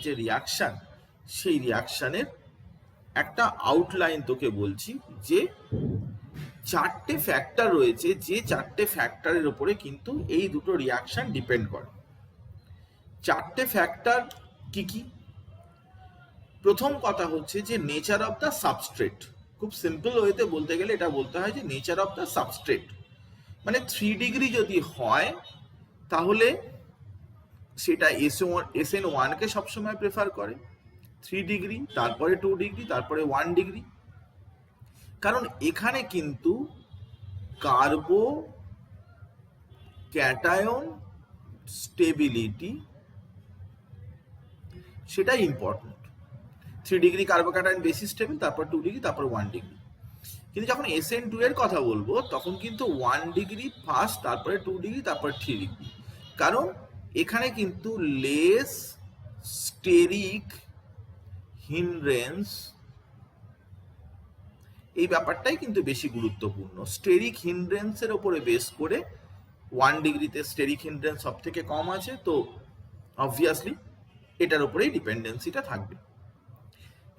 যে রিয়াকশান, সেই রিয়াকশানের একটা আউটলাইন তোকে বলছি, যে চারটে ফ্যাক্টর রয়েছে, যে চারটে ফ্যাক্টরের উপরে কিন্তু এই দুটো রিয়াকশান ডিপেন্ড করে। চারটে ফ্যাক্টর কি কি? প্রথম কথা হচ্ছে যে নেচার অফ দ্য সাবস্ট্রেট। খুব সিম্পল ওয়েতে বলতে গেলে এটা বলতে হয় যে নেচার অফ দ্য সাবস্ট্রেট, মানে 3 ডিগ্রি যদি হয় তাহলে সেটা SN1 কে সবসময় প্রেফার করে, 3 ডিগ্রি, তারপরে 2 ডিগ্রি, তারপরে 1 ডিগ্রি। কারণ এখানে কিন্তু কার্বো ক্যাটায়ন স্টেবিলিটি সেটাই ইম্পর্টেন্ট। 3 ডিগ্রি কার্বো ক্যাটায়ন বেশি স্টেবল, তারপর 2 ডিগ্রি, তারপর 1 ডিগ্রি। কিন্তু যখন SN2 এর কথা বলবো তখন কিন্তু 1 ডিগ্রি ফার্স্ট, তারপরে 2 ডিগ্রি, তারপর 3 ডিগ্রি। কারণ এখানে কিন্তু লেস স্টেরিক হিন্ড্রেন্স এই ব্যাপারটাই কিন্তু বেশি গুরুত্বপূর্ণ। স্টেরিক হিন্ড্রেন্সের ওপরে বেস করে 1 ডিগ্রিতে স্টেরিক হিন্ড্রেন্স সব থেকে কম আছে, তো অবভিয়াসলি এটার উপরেই ডিপেন্ডেন্সিটা থাকবে।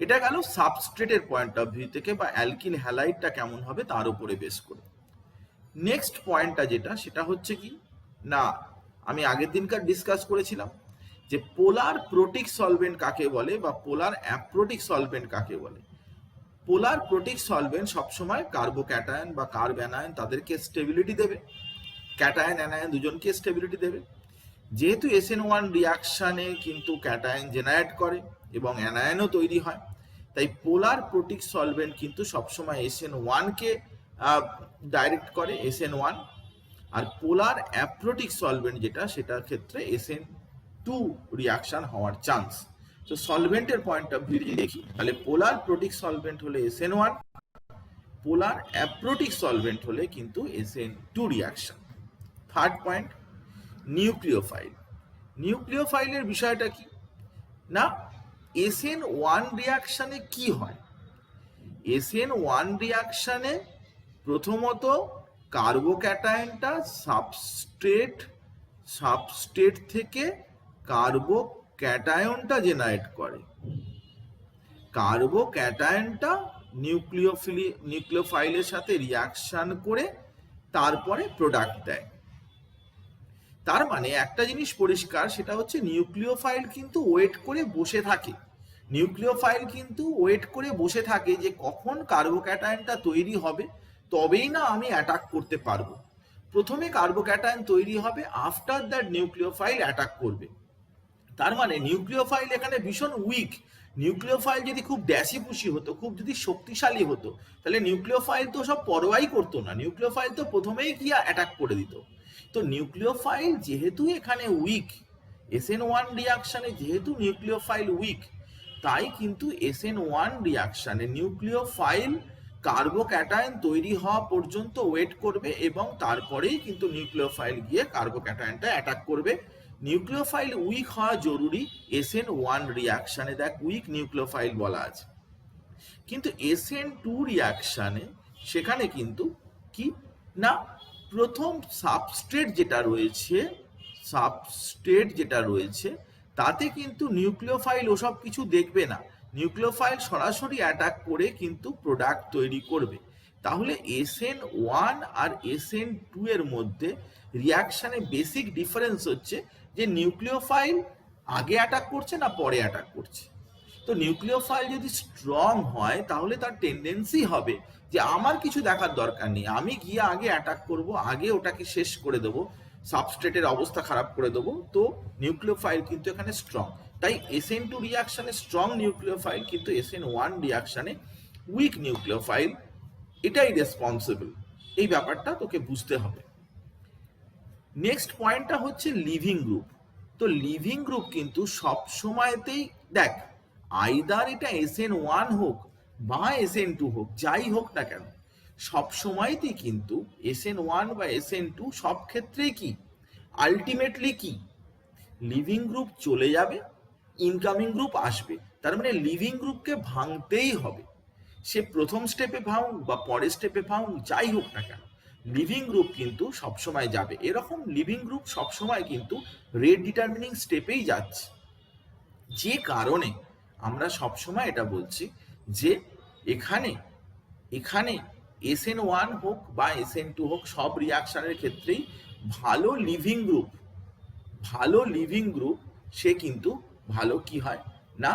এটা গেল সাবস্ট্রেটের পয়েন্ট অফ ভিউ থেকে, বা অ্যালকিল হ্যালাইডটা কেমন হবে তার উপরে বেস করে। নেক্সট পয়েন্টটা যেটা, সেটা হচ্ছে কি না, আমি আগের দিনকার ডিসকাস করেছিলাম যে পোলার প্রোটিক সলভেন্ট কাকে বলে বা পোলার অ্যাপ্রোটিক সলভেন্ট কাকে বলে। পোলার প্রোটিক সলভেন্ট সবসময় কার্বো ক্যাটায়ন বা কার্ব অ্যানায়ন তাদেরকে স্টেবিলিটি দেবে, ক্যাটায়ন অ্যানায়ন দুজনকে স্টেবিলিটি দেবে। যেহেতু SN1 রিয়াকশানে কিন্তু ক্যাটায়ন জেনারেট করে এবং অ্যানায়নও তৈরি হয়, তাই পোলার প্রোটিক সলভেন্ট কিন্তু সবসময় SN1-কে ডাইরেক্ট করে, SN1। আর পোলার অ্যাপ্রোটিক সলভেন্ট যেটা, সেটার ক্ষেত্রে SN2 রিয়াকশান হওয়ার চান্স। তো সলভেন্টের পয়েন্ট অফ ভিউ যদি দেখি, তাহলে পোলার প্রোটিক সলভেন্ট হলে SN1, পোলার অ্যাপ্রোটিক সলভেন্ট হলে কিন্তু SN2 reaction. Third point, nucleophile. নিউক্লিওফাইলের বিষয়টা কি না, SN1 রিয়াকশানে কি হয়? SN1 রিয়াকশানে প্রথমত কার্বো ক্যাটায়নটা সাবস্ট্রেট থেকে কার্বো ক্যাটায়নটা জেনারেট করে, কার্বো ক্যাটায়নটা নিউক্লিওফাইলের সাথে রিয়াকশন করে তারপরে প্রোডাক্ট দেয়। তার মানে একটা জিনিস পরিষ্কার, সেটা হচ্ছে নিউক্লিওফাইল কিন্তু ওয়েট করে বসে থাকে। নিউক্লিওফাইল কিন্তু ওয়েট করে বসে থাকে যে কখন কার্বোক্যাটায়নটা তৈরি হবে, তবেই না আমি অ্যাটাক করতে পারবো। প্রথমে কার্বোক্যাটায়ন তৈরি হবে, আফটার দ্যাট নিউক্লিওফাইল অ্যাটাক করবে। তার মানে নিউক্লিওফাইল এখানে ভীষণ উইক। নিউক্লিওফাইল যদি খুব ড্যাসিপুষি হতো, খুব যদি শক্তিশালী হতো, তাহলে নিউক্লিওফাইল তো সব পরোয়াই করতো না, নিউক্লিওফাইল তো প্রথমেই গিয়ে অ্যাটাক করে দিত। তো নিউক্লিওফাইল যেহেতু এখানে উইক, SN1 রিয়াকশানে যেহেতু নিউক্লিওফাইল উইক, তাই কিন্তু SN1 রিয়াকশানে নিউক্লিওফাইল কার্বোক্যাটায়ন তৈরি হওয়া পর্যন্ত ওয়েট করবে এবং তারপরেই কিন্তু নিউক্লিওফাইল গিয়ে কার্বোক্যাটায়নটা অ্যাটাক করবে। নিউক্লিওফাইল উইক হওয়া জরুরি SN1 রিয়াকশানে, দেখ উইক নিউক্লিওফাইল বলা আছে। কিন্তু SN2 রিয়াকশানে সেখানে কিন্তু কি না, প্রথম সাবস্ট্রেট যেটা রয়েছে তাতে কিন্তু নিউক্লিওফাইল ওসব কিছু দেখবে না, নিউক্লিওফাইল সরাসরি অ্যাটাক করে কিন্তু প্রোডাক্ট তৈরি করবে। তাহলে SN1 আর SN2 এর মধ্যে রিয়াকশানে বেসিক ডিফারেন্স হচ্ছে যে নিউক্লিওফাইল আগে অ্যাটাক করছে না পরে অ্যাটাক করছে। তো নিউক্লিওফাইল যদি স্ট্রং হয় তাহলে তার টেন্ডেন্সি হবে যে আমার কিছু দেখার দরকার নেই, আমি গিয়ে আগে অ্যাটাক করব, আগে ওটাকে শেষ করে দেবো, সাবস্ট্রেটের অবস্থা খারাপ করে দেবো। তো নিউক্লিওফাইল কিন্তু এখানে স্ট্রং, তাই SN2 রিয়াকশানে স্ট্রং নিউক্লিওফাইল, কিন্তু SN1 রিয়াকশানে উইক নিউক্লিওফাইল, এটাই রেসপন্সিবল। এই ব্যাপারটা তোকে বুঝতে হবে। নেক্সট পয়েন্টটা হচ্ছে লিভিং গ্রুপ। তো লিভিং গ্রুপ কিন্তু সব সময়তেই দেখ, আইদার এটা SN1 হোক বা SN2 হোক, যাই হোক না কেন, সব সময়তেই কিন্তু SN1 বা SN2 সব ক্ষেত্রেই কি আলটিমেটলি কি লিভিং গ্রুপ চলে যাবে, ইনকামিং গ্রুপ আসবে। তার মানে লিভিং গ্রুপকে ভাঙতেই হবে, সে প্রথম স্টেপে ভাঙুক বা পরের স্টেপে ভাঙুক, যাই হোক না কেন লিভিং গ্রুপ কিন্তু সবসময় যাবে। এরকম লিভিং গ্রুপ সবসময় কিন্তু রেট ডিটারমিনিং স্টেপেই যাচ্ছে। যে কারণে আমরা সবসময় এটা বলছি যে এখানে এখানে SN1 হোক বা SN2 হোক, সব রিয়াকশনের ক্ষেত্রেই ভালো লিভিং গ্রুপ সে কিন্তু ভালো কি হয় না,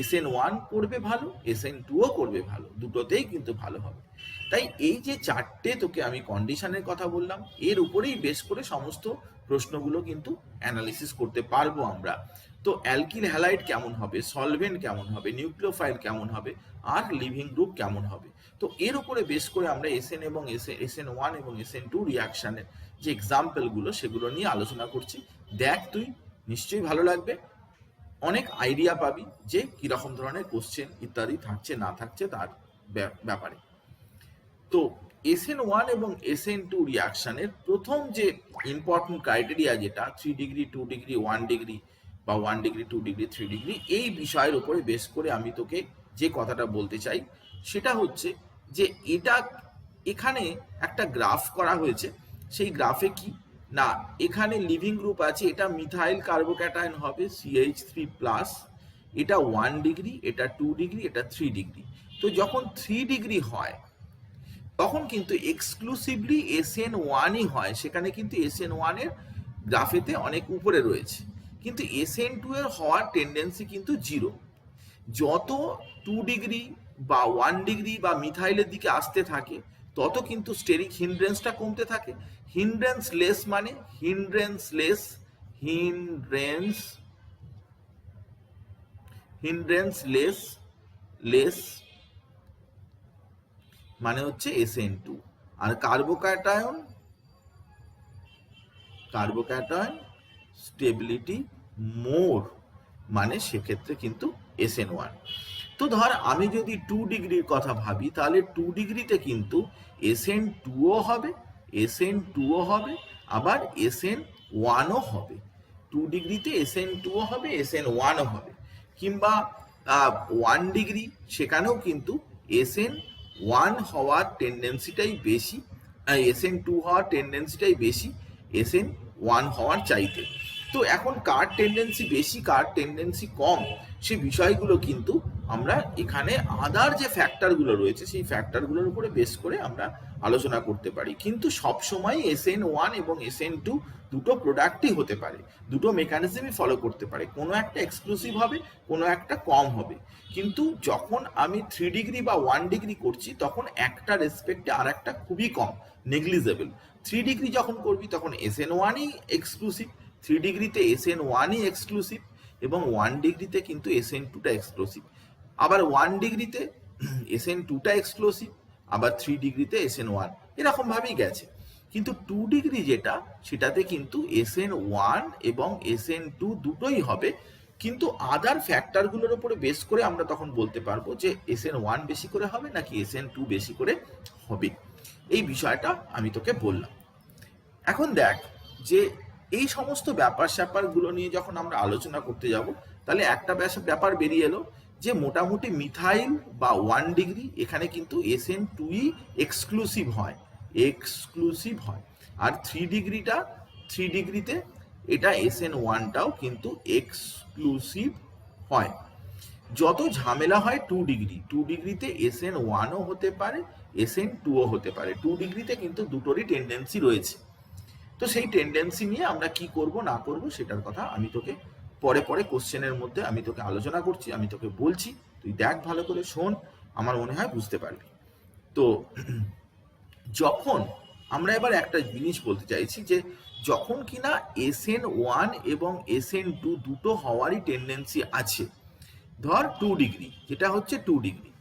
SN1 করবে ভালো, SN2ও করবে ভালো, দুটোতেই কিন্তু ভালো হবে। তাই এই যে চারটে তোকে আমি কন্ডিশনের কথা বললাম, এর উপরেই বেস করে সমস্ত প্রশ্নগুলো কিন্তু অ্যানালিসিস করতে পারবো আমরা। তো অ্যালকিল হ্যালাইড কেমন হবে, সলভেন্ট কেমন হবে, নিউক্লিওফাইল কেমন হবে, আর লিভিং গ্রুপ কেমন হবে, তো এর উপরে বেস করে আমরা SN1 এবং SN2 রিয়াকশনের যে এক্সাম্পলগুলো সেগুলো নিয়ে আলোচনা করছি। দেখ তুই, নিশ্চয়ই ভালো লাগবে, অনেক আইডিয়া পাবি যে কিরকম ধরনের কোশ্চেন ইত্যাদি থাকছে না থাকছে তার ব্যাপারে। তো SN1 এবং SN2 রিয়াকশনের প্রথম যে ইম্পর্টেন্ট ক্রাইটেরিয়া, যেটা 3 ডিগ্রি 2 ডিগ্রি 1 ডিগ্রি বা 1 ডিগ্রি 2 ডিগ্রি 3 ডিগ্রি, এই বিষয়ের উপরে বেস করে আমি তোকে যে কথাটা বলতে চাই সেটা হচ্ছে যে এখানে একটা গ্রাফ করা হয়েছে। সেই গ্রাফে কি না, এখানে লিভিং গ্রুপ আছে, এটা মিথাইল কার্বোক্যাটায়ন হবে CH3+, এটা 1 ডিগ্রি, এটা 2 ডিগ্রি, এটা 3 ডিগ্রি। তো যখন 3 ডিগ্রি হয় তখন কিন্তু এক্সক্লুসিভলি SN1ই হয়, সেখানে কিন্তু SN1 এর গ্রাফেতে অনেক উপরে রয়েছে, কিন্তু SN2 এর হওয়ার টেন্ডেন্সি কিন্তু 0। যত 2 ডিগ্রি বা 1 ডিগ্রি বা মিথাইলের দিকে আসতে থাকে তত কিন্তু স্টেরিক হিন্ড্রেন্সটা কমতে থাকে। হিন্ড্রেন্স লেস মানে হিন্ড্রেন্স লেস মানে হচ্ছে SN2। আর কার্বোক্যাটায়ন স্টেবিলিটি মোর মানে সেক্ষেত্রে কিন্তু SN1। তো ধর আমি যদি 2 ডিগ্রির কথা ভাবি, তাহলে 2 ডিগ্রিতে কিন্তু SN2ও হবে, আবার SN1ও হবে। 2 ডিগ্রিতে SN2ও হবে, SN1ও হবে। কিংবা 1 ডিগ্রি, সেখানেও কিন্তু SN1 হওয়ার টেন্ডেন্সিটাই বেশি, SN2 হওয়ার টেন্ডেন্সিটাই বেশি SN1 হওয়ার চাইতে। তো এখন কার টেন্ডেন্সি বেশি কার টেন্ডেন্সি কম, সে বিষয়গুলো কিন্তু আমরা এখানে আদার যে ফ্যাক্টরগুলো রয়েছে সেই ফ্যাক্টরগুলোর উপরে বেস করে আমরা আলোচনা করতে পারি। কিন্তু সবসময় SN1 এবং SN2 দুটো প্রোডাক্টই হতে পারে, দুটো মেকানিজমই ফলো করতে পারে, কোনো একটা এক্সক্লুসিভ হবে, কোনো একটা কম হবে। কিন্তু যখন আমি 3 ডিগ্রি বা 1 ডিগ্রি করছি তখন একটা রেসপেক্টে আর একটা খুবই কম, নেগলিজেবল। 3 ডিগ্রি যখন করবি তখন SN1ই এক্সক্লুসিভ, 3 ডিগ্রিতে SN1ই এক্সক্লুসিভ, এবং 1 ডিগ্রিতে কিন্তু SN2টা এক্সক্লুসিভ, আবার 1 ডিগ্রিতে SN2টা এক্সক্লুসিভ, আবার 3 ডিগ্রিতে SN1, এরকম ভাবেই গেছে। কিন্তু 2 ডিগ্রি যেটা, সেটাতে কিন্তু SN1 এবং SN2 দুটোই হবে, কিন্তু আদার ফ্যাক্টরগুলোর উপরে বেস করে আমরা তখন বলতে পারবো যে SN1 বেশি করে হবে নাকি SN2 বেশি করে হবে। এই বিষয়টা আমি তোকে বললাম। এখন দেখ যে এই সমস্ত স্যাপারগুলো নিয়ে যখন আমরা আলোচনা করতে যাব, তাহলে একটা ব্যাপার বেরিয়ে এলো যে মোটামুটি মিথাইল বা 1 ডিগ্রি এখানে কিন্তু SN2ই এক্সক্লুসিভ হয়, আর 3 ডিগ্রিতে এটা SN1টাও কিন্তু এক্সক্লুসিভ হয়। যত ঝামেলা হয় 2 ডিগ্রিতে SN1ও হতে পারে, SN2ও হতে পারে। 2 ডিগ্রিতে কিন্তু দুটোরই টেন্ডেন্সি রয়েছে। তো সেই টেন্ডেন্সি নিয়ে আমরা কি করব না করব সেটার কথা আমি তোকে পরে কোশ্চেনের মধ্যে আমি তোকে আলোচনা করছি, আমি তোকে বলছি, তুই দেখ ভালো করে শোন, আমার মনে হয় বুঝতে পারবি। তো যখন আমরা এবার একটা জিনিস বলতে চাইছি যে যখন কিনা SN1 এবং SN2 দুটো হওয়ারই টেন্ডেন্সি আছে, ধর 2 ডিগ্রি, যেটা হচ্ছে 2 ডিগ্রি,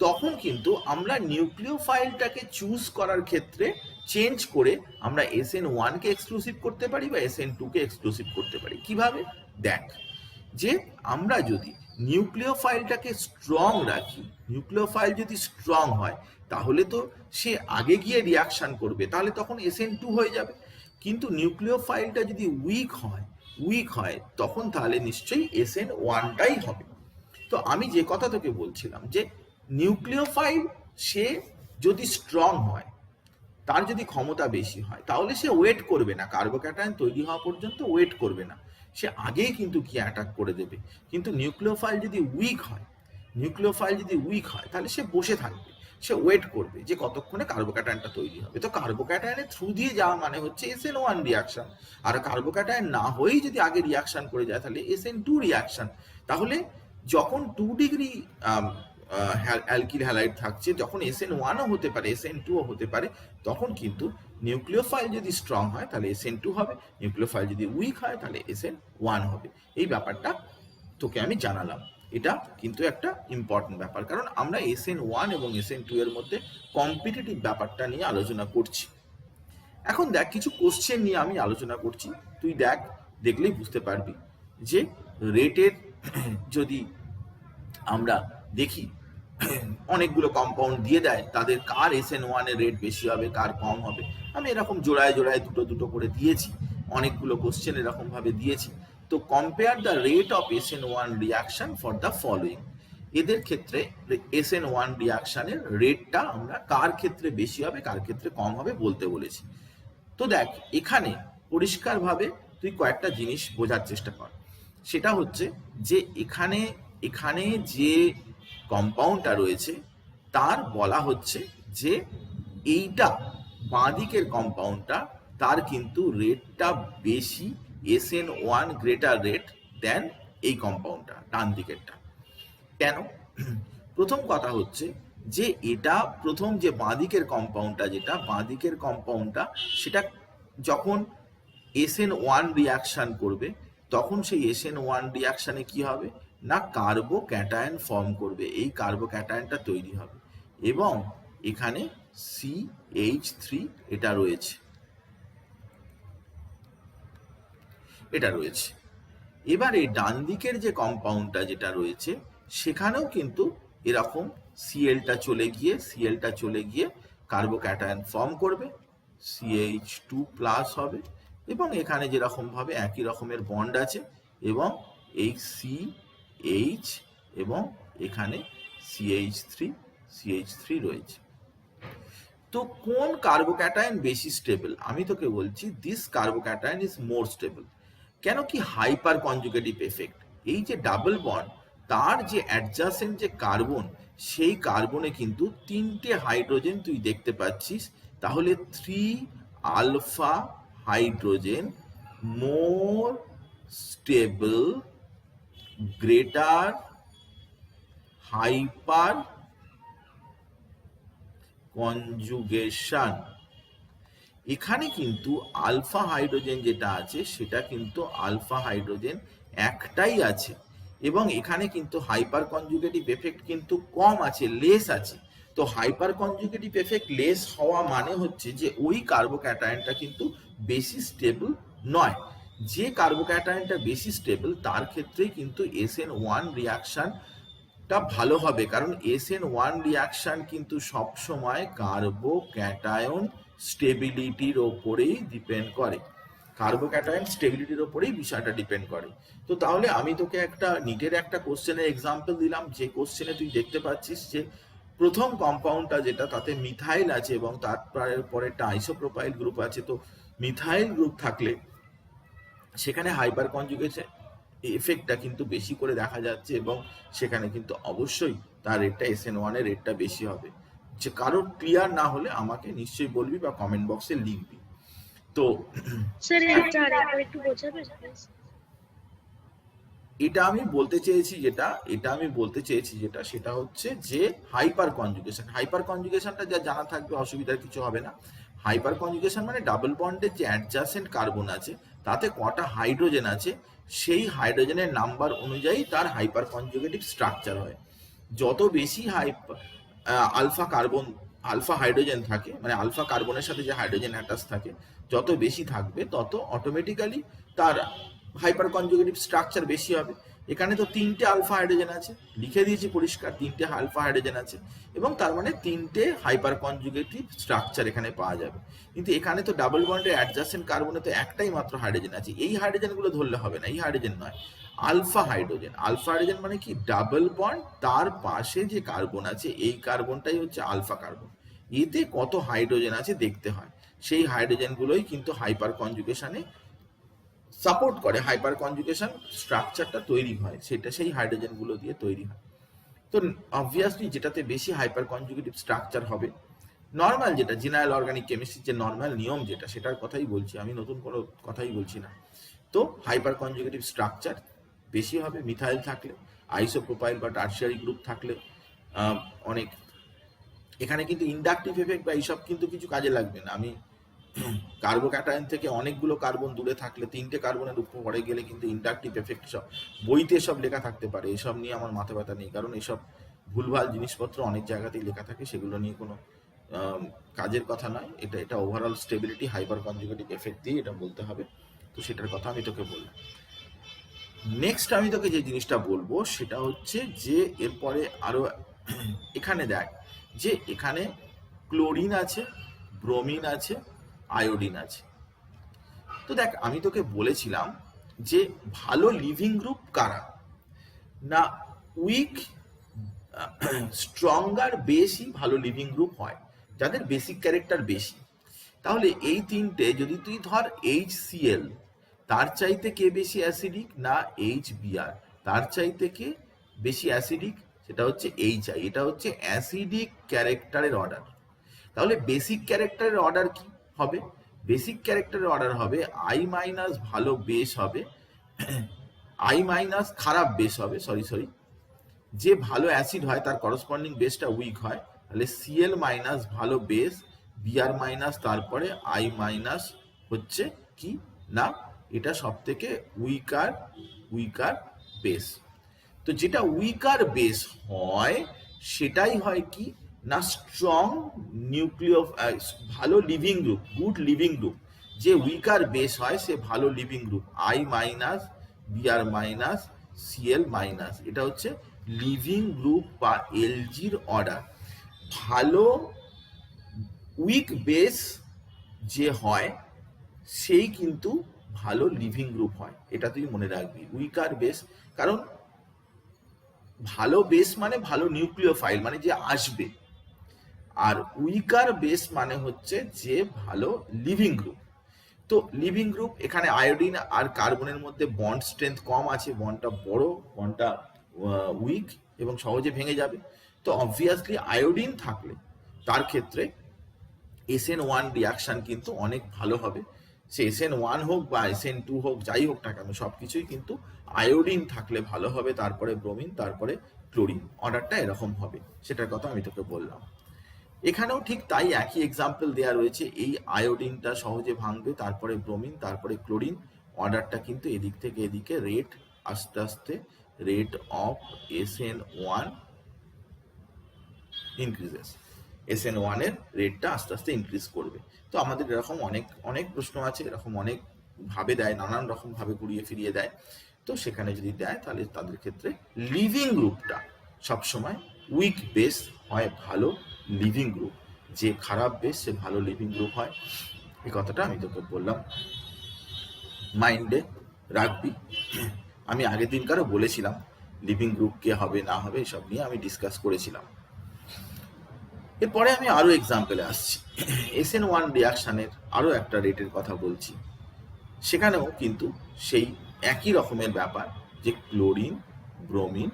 তখন কিন্তু আমরা নিউক্লিওফাইলটাকে চুজ করার ক্ষেত্রে চেঞ্জ করে আমরা SN1কে এক্সক্লুসিভ করতে পারি বা SN2কে এক্সক্লুসিভ করতে পারি। কিভাবে? দেখ, যে আমরা যদি নিউক্লিওফাইলটাকে স্ট্রং রাখি, নিউক্লিওফাইল যদি স্ট্রং হয় তাহলে তো সে আগে গিয়ে রিয়াকশন করবে, তাহলে তখন SN2 হয়ে যাবে। কিন্তু নিউক্লিওফাইলটা যদি উইক হয় তখন তাহলে নিশ্চয়ই SN1টাই হবে। তো আমি যে কথা তোকে বলছিলাম যে নিউক্লিওফাইল সে যদি স্ট্রং হয়, তার যদি ক্ষমতা বেশি হয়, তাহলে সে ওয়েট করবে না, কার্বোক্যাটায়ন তৈরি হওয়া পর্যন্ত ওয়েট করবে না। সে আগেই কিন্তু কি অ্যাটাক করে দেবে। কিন্তু নিউক্লিওফাইল যদি উইক হয়, তাহলে সে বসে থাকবে, সে ওয়েট করবে যে কতক্ষণে কার্বোক্যাটায়নটা তৈরি হবে। তো কার্বোক্যাটায়নের থ্রু দিয়ে যাওয়া মানে হচ্ছে SN1 রিয়াকশন। আর কার্বোক্যাটায়ন না হয়েই যদি আগে রিয়াকশন করে যায় তাহলে SN2 রিয়াকশন। তাহলে যখন 2 ডিগ্রি অ্যালকিল হ্যালাইড থাকছে, যখন SN1ও হতে পারে, SN2ও হতে পারে, তখন কিন্তু নিউক্লিওফাইল যদি স্ট্রং হয় তাহলে SN2 হবে, নিউক্লিওফাইল যদি উইক হয় তাহলে SN1 হবে। এই ব্যাপারটা তোকে আমি জানালাম। এটা কিন্তু একটা ইম্পর্টেন্ট ব্যাপার, কারণ আমরা SN1 এবং SN2 এর মধ্যে কম্পিটিটিভ ব্যাপারটা নিয়ে আলোচনা করছি। এখন দেখ, কিছু কোশ্চেন নিয়ে আমি আলোচনা করছি, তুই দেখলেই বুঝতে পারবি যে রেটের যদি আমরা দেখি অনেকগুলো কম্পাউন্ড দিয়ে দেয়, তাদের কার SN1 এর রেট বেশি হবে, কার কম হবে। আমি এরকম জোড়ায় জোড়ায় দুটো করে দিয়েছি, অনেকগুলো কোশ্চেন এরকম ভাবে দিয়েছি। তো compare the rate of SN1 reaction for the following. এদের ক্ষেত্রে SN1 রিয়াকশনের রেটটা আমরা কার ক্ষেত্রে বেশি হবে, কার ক্ষেত্রে কম হবে বলতে বলেছি। তো দেখ, এখানে পরিষ্কারভাবে তুই কয়েকটা জিনিস বোঝার চেষ্টা কর। সেটা হচ্ছে যে এখানে যে কম্পাউন্ডটা রয়েছে তার বলা হচ্ছে যে এইটা বাঁদিকের কম্পাউন্ডটা, তার কিন্তু রেটটা বেশি, SN1 গ্রেটার রেট দেন এই কম্পাউন্ডটা ডান দিকেরটা। কেন? প্রথম কথা হচ্ছে যে এটা প্রথম যে বাঁদিকের কম্পাউন্ডটা সেটা যখন SN1 রিয়াকশন করবে, তখন সেই SN1 রিয়াকশনে কি হবে না কার্বোক্যাটায়ন ফর্ম করবে, এই কার্বোক্যাটায়নটা তৈরি হবে এবং এখানে CH3 এটা রয়েছে। এবার এই ডান দিকের যে কম্পাউন্ডটা যেটা রয়েছে সেখানেও কিন্তু এরকম সিএলটা চলে গিয়ে কার্বোক্যাটায়ন ফর্ম করবে, CH2+ হবে এবং এখানে যেরকম ভাবে একই রকমের বন্ড আছে এবং এই CH এবং এখানে CH3 রয়েছে। তো কোন কার্বোক্যাটায়ন বেশি স্টেবল? আমি তোকে বলছি this carbocation is more stable. কেন কি? Hyper conjugative effect. এই যে ডাবল বন্ড, তার যে অ্যাডজাসেন্ট যে কার্বন, সেই কার্বনে কিন্তু 3টে হাইড্রোজেন তুই দেখতে পাচ্ছিস। তাহলে 3 alpha hydrogen more stable greater hyperconjugation. এখানে কিন্তু আলফা হাইড্রোজেন যেটা আছে সেটা কিন্তু আলফা হাইড্রোজেন একটাই আছে এবং এখানে কিন্তু হাইপার কনজুগেটিভ এফেক্ট কিন্তু কম আছে, লেস আছে। তো হাইপার কনজুগেটিভ এফেক্ট লেস হওয়া মানে হচ্ছে যে ওই কার্বোক্যাটায়নটা কিন্তু বেশি স্টেবল নয়। যে কার্বোক্যাটায়নটা বেশি স্টেবল তার ক্ষেত্রেই কিন্তু SN1 রিয়াকশনটা ভালো হবে, কারণ SN1 রিয়াকশন কিন্তু সবসময় কার্বোক্যাটায়ন স্টেবিলিটির ওপরেই ডিপেন্ড করে, বিষয়টা ডিপেন্ড করে। তো তাহলে আমি তোকে একটা নিটের একটা কোশ্চেনের এক্সাম্পল দিলাম, যে কোশ্চেনে তুই দেখতে পাচ্ছিস যে প্রথম কম্পাউন্ডটা যেটা, তাতে মিথাইল আছে এবং তারপরে একটা আইসোপ্রোপাইল গ্রুপ আছে। তো মিথাইল গ্রুপ থাকলে সেখানে হাইপার কনজুগেশন এফেক্টটা কিন্তু বেশি করে দেখা যাচ্ছে এবং সেখানে কিন্তু অবশ্যই তার রেটটা SN1 এর রেটটা বেশি হবে। যে কারোর ক্লিয়ার না হলে আমাকে নিশ্চয়ই বলবি বা কমেন্ট বক্সে লিখবি। তো স্যার একটু বোঝাবেন প্লিজ? এটা আমি বলতে চেয়েছি যেটা সেটা হচ্ছে যে হাইপার কনজুগেশনটা যা জানা থাকবে, অসুবিধার কিছু হবে না। হাইপার কনজুগেশন মানে ডাবল বন্ডের যে অ্যাডজাসেন্ট কার্বন আছে তাতে কটা হাইড্রোজেন আছে, সেই হাইড্রোজেনের নাম্বার অনুযায়ী তার হাইপার কনজুগেটিভ স্ট্রাকচার হয়। যত বেশি আলফা হাইড্রোজেন থাকে, মানে আলফা কার্বনের সাথে যে হাইড্রোজেন অ্যাটাচ থাকে, যত বেশি থাকবে তত অটোমেটিক্যালি তার হাইপার কনজুগেটিভ স্ট্রাকচার বেশি হবে। এখানে তো 3টে আলফা হাইড্রোজেন আছে, লিখে দিয়েছি পরিষ্কার 3টে আলফা হাইড্রোজেন আছে এবং তার মানে 3টে হাইপার কনজুগেটিভ স্ট্রাকচার এখানে পাওয়া যাবে। কিন্তু এখানে তো ডাবল বন্ডের অ্যাডজাসেন্ট কার্বনে তো একটাই মাত্র হাইড্রোজেন আছে, এই হাইড্রোজেনগুলো ধরলে হবে না, এই হাইড্রোজেন নয়, আলফা হাইড্রোজেন মানে কি? ডাবল বন্ড, তার পাশে যে কার্বন আছে এই কার্বনটাই হচ্ছে আলফা কার্বন। এতে কত হাইড্রোজেন আছে দেখতে হয়, সেই হাইড্রোজেনগুলোই কিন্তু হাইপার কনজুগেশনে সাপোর্ট করে হাইপার কনজুগেশন স্ট্রাকচারটা তৈরি হয়, সেটা সেই হাইড্রোজেনগুলো দিয়ে তৈরি হয়। তো অবভিয়াসলি যেটাতে বেশি হাইপার কনজুগেটিভ স্ট্রাকচার হবে, নর্মাল যেটা জেনারেল অর্গানিক কেমিস্ট্রির যে নর্মাল নিয়ম যেটা, সেটার কথাই বলছি আমি, নতুন কোনো কথাই বলছি না। তো হাইপার কনজুগেটিভ স্ট্রাকচার বেশি হবে মিথাইল থাকলে, আইসোপ্রোপাইল বা টার্সিয়ারি গ্রুপ থাকলে অনেক। এখানে কিন্তু ইন্ডাকটিভ এফেক্ট বা এইসব কিন্তু কিছু কাজে লাগবে না। আমি কার্বোক্যাটায়ন থেকে অনেকগুলো কার্বন দূরে থাকলে, 3টে কার্বনের উপরে গেলে কিন্তু ইন্ডাকটিভ এফেক্ট, সব বইতে সব লেখা থাকতে পারে, এসব নিয়ে আমার মাথা ব্যথা নেই, কারণ এসব ভুলভাল জিনিসপত্র অনেক জায়গাতেই লেখা থাকে, সেগুলো নিয়ে কোনো কাজের কথা নয়। এটা overall stability hyper conjugative effect দিয়ে এটা বলতে হবে। তো সেটার কথা আমি তোকে বললাম। নেক্সট আমি তোকে যে জিনিসটা বলবো সেটা হচ্ছে যে এরপরে আরো এখানে দেখ যে এখানে ক্লোরিন আছে, ব্রোমিন আছে, আয়োডিন আছে। তো দেখ আমি তোকে বলেছিলাম যে ভালো লিভিং গ্রুপ কারা, না উইক স্ট্রঙ্গার বেশি ভালো লিভিং গ্রুপ হয়, যাদের বেসিক ক্যারেক্টার বেশি। তাহলে এই তিনটে যদি তুই ধর HCl, তার চাইতে কে বেশি অ্যাসিডিক, না HBr, তার চাইতে কে বেশি অ্যাসিডিক, সেটা হচ্ছে HI। এটা হচ্ছে অ্যাসিডিক ক্যারেক্টারের অর্ডার। তাহলে বেসিক ক্যারেক্টারের অর্ডার কি হবে? বেসিক ক্যারেক্টারের অর্ডার হবে I মাইনাস ভালো বেস হবে, I মাইনাস খারাপ বেস হবে, সরি, যে ভালো অ্যাসিড হয় তার করসপন্ডিং বেসটা উইক হয়, তাহলে Cl মাইনাস ভালো বেস, Br মাইনাস, তারপরে I মাইনাস হচ্ছে কি না এটা সব থেকে উইকার বেস। তো যেটা উইকার বেস হয় সেটাই হয় কি না স্ট্রং নিউক্লিয়, ভালো leaving group, good living group. যে উইকার বেস হয় সে ভালো leaving group, I minus, Br minus, Cl minus, এটা হচ্ছে লিভিং গ্রুপ বা এলজির অর্ডার। ভালো উইক বেস যে হয় সেই কিন্তু ভালো লিভিং গ্রুপ হয়, এটা তুই মনে রাখবি। উইকার বেস, কারণ ভালো বেস মানে ভালো নিউক্লিওফাইল মানে যে আসবে, আর উইকার বেস মানে হচ্ছে যে ভালো লিভিং গ্রুপ। তো লিভিং গ্রুপ এখানে আয়োডিন আর কার্বনের মধ্যে বন্ড স্ট্রেংথ কম আছে, বন্ডটা বড়, বন্ডটা উইক এবং সহজে ভেঙে যাবে। তো অবভিয়াসলি আয়োডিন থাকলে তার ক্ষেত্রে SN1 রিয়াকশন কিন্তু অনেক ভালো হবে। সে SN1 হোক বা SN2 হোক, যাই হোক না কেন, সবকিছুই কিন্তু আয়োডিন থাকলে ভালো হবে, তারপরে ব্রোমিন, তারপরে ক্লোরিন, অর্ডারটা এরকম হবে, সেটার কথা আমি তোকে বললাম। এখানেও ঠিক তাই, একই এক্সাম্পল দেওয়া রয়েছে। এই আয়োডিনটা সহজে ভাঙবে, তারপরে ব্রোমিন, তারপরে ক্লোরিন, অর্ডারটা কিন্তু এদিক থেকে এদিকে রেট আস্তে আস্তে rate of SN1 increases, SN1 এর রেটটা আস্তে আস্তে ইনক্রিজ করবে। তো আমাদের এরকম অনেক প্রশ্ন আছে, এরকম অনেক ভাবে দেয়, নানান রকম ভাবে ঘুরিয়ে ফিরিয়ে দেয়। তো সেখানে যদি দেয় তাহলে তাদের ক্ষেত্রে লিভিং গ্রুপটা সবসময় উইক বেস হয় ভালো লিভিং গ্রুপ, যে খারাপ বেস সে ভালো লিভিং গ্রুপ হয়। এই কথাটা আমি তোকে বললাম, মাইন্ডে রাখবি। আমি আগের দিনকারও বলেছিলাম লিভিং গ্রুপ কে হবে না হবে এসব নিয়ে আমি ডিসকাস করেছিলাম। এরপরে আমি আরো এক্সাম্পলে আসছি। SN1 রিয়াকশনের আরো একটা রেটের কথা বলছি, সেখানেও কিন্তু সেই একই রকমের ব্যাপার, যে ক্লোরিন, ব্রোমিন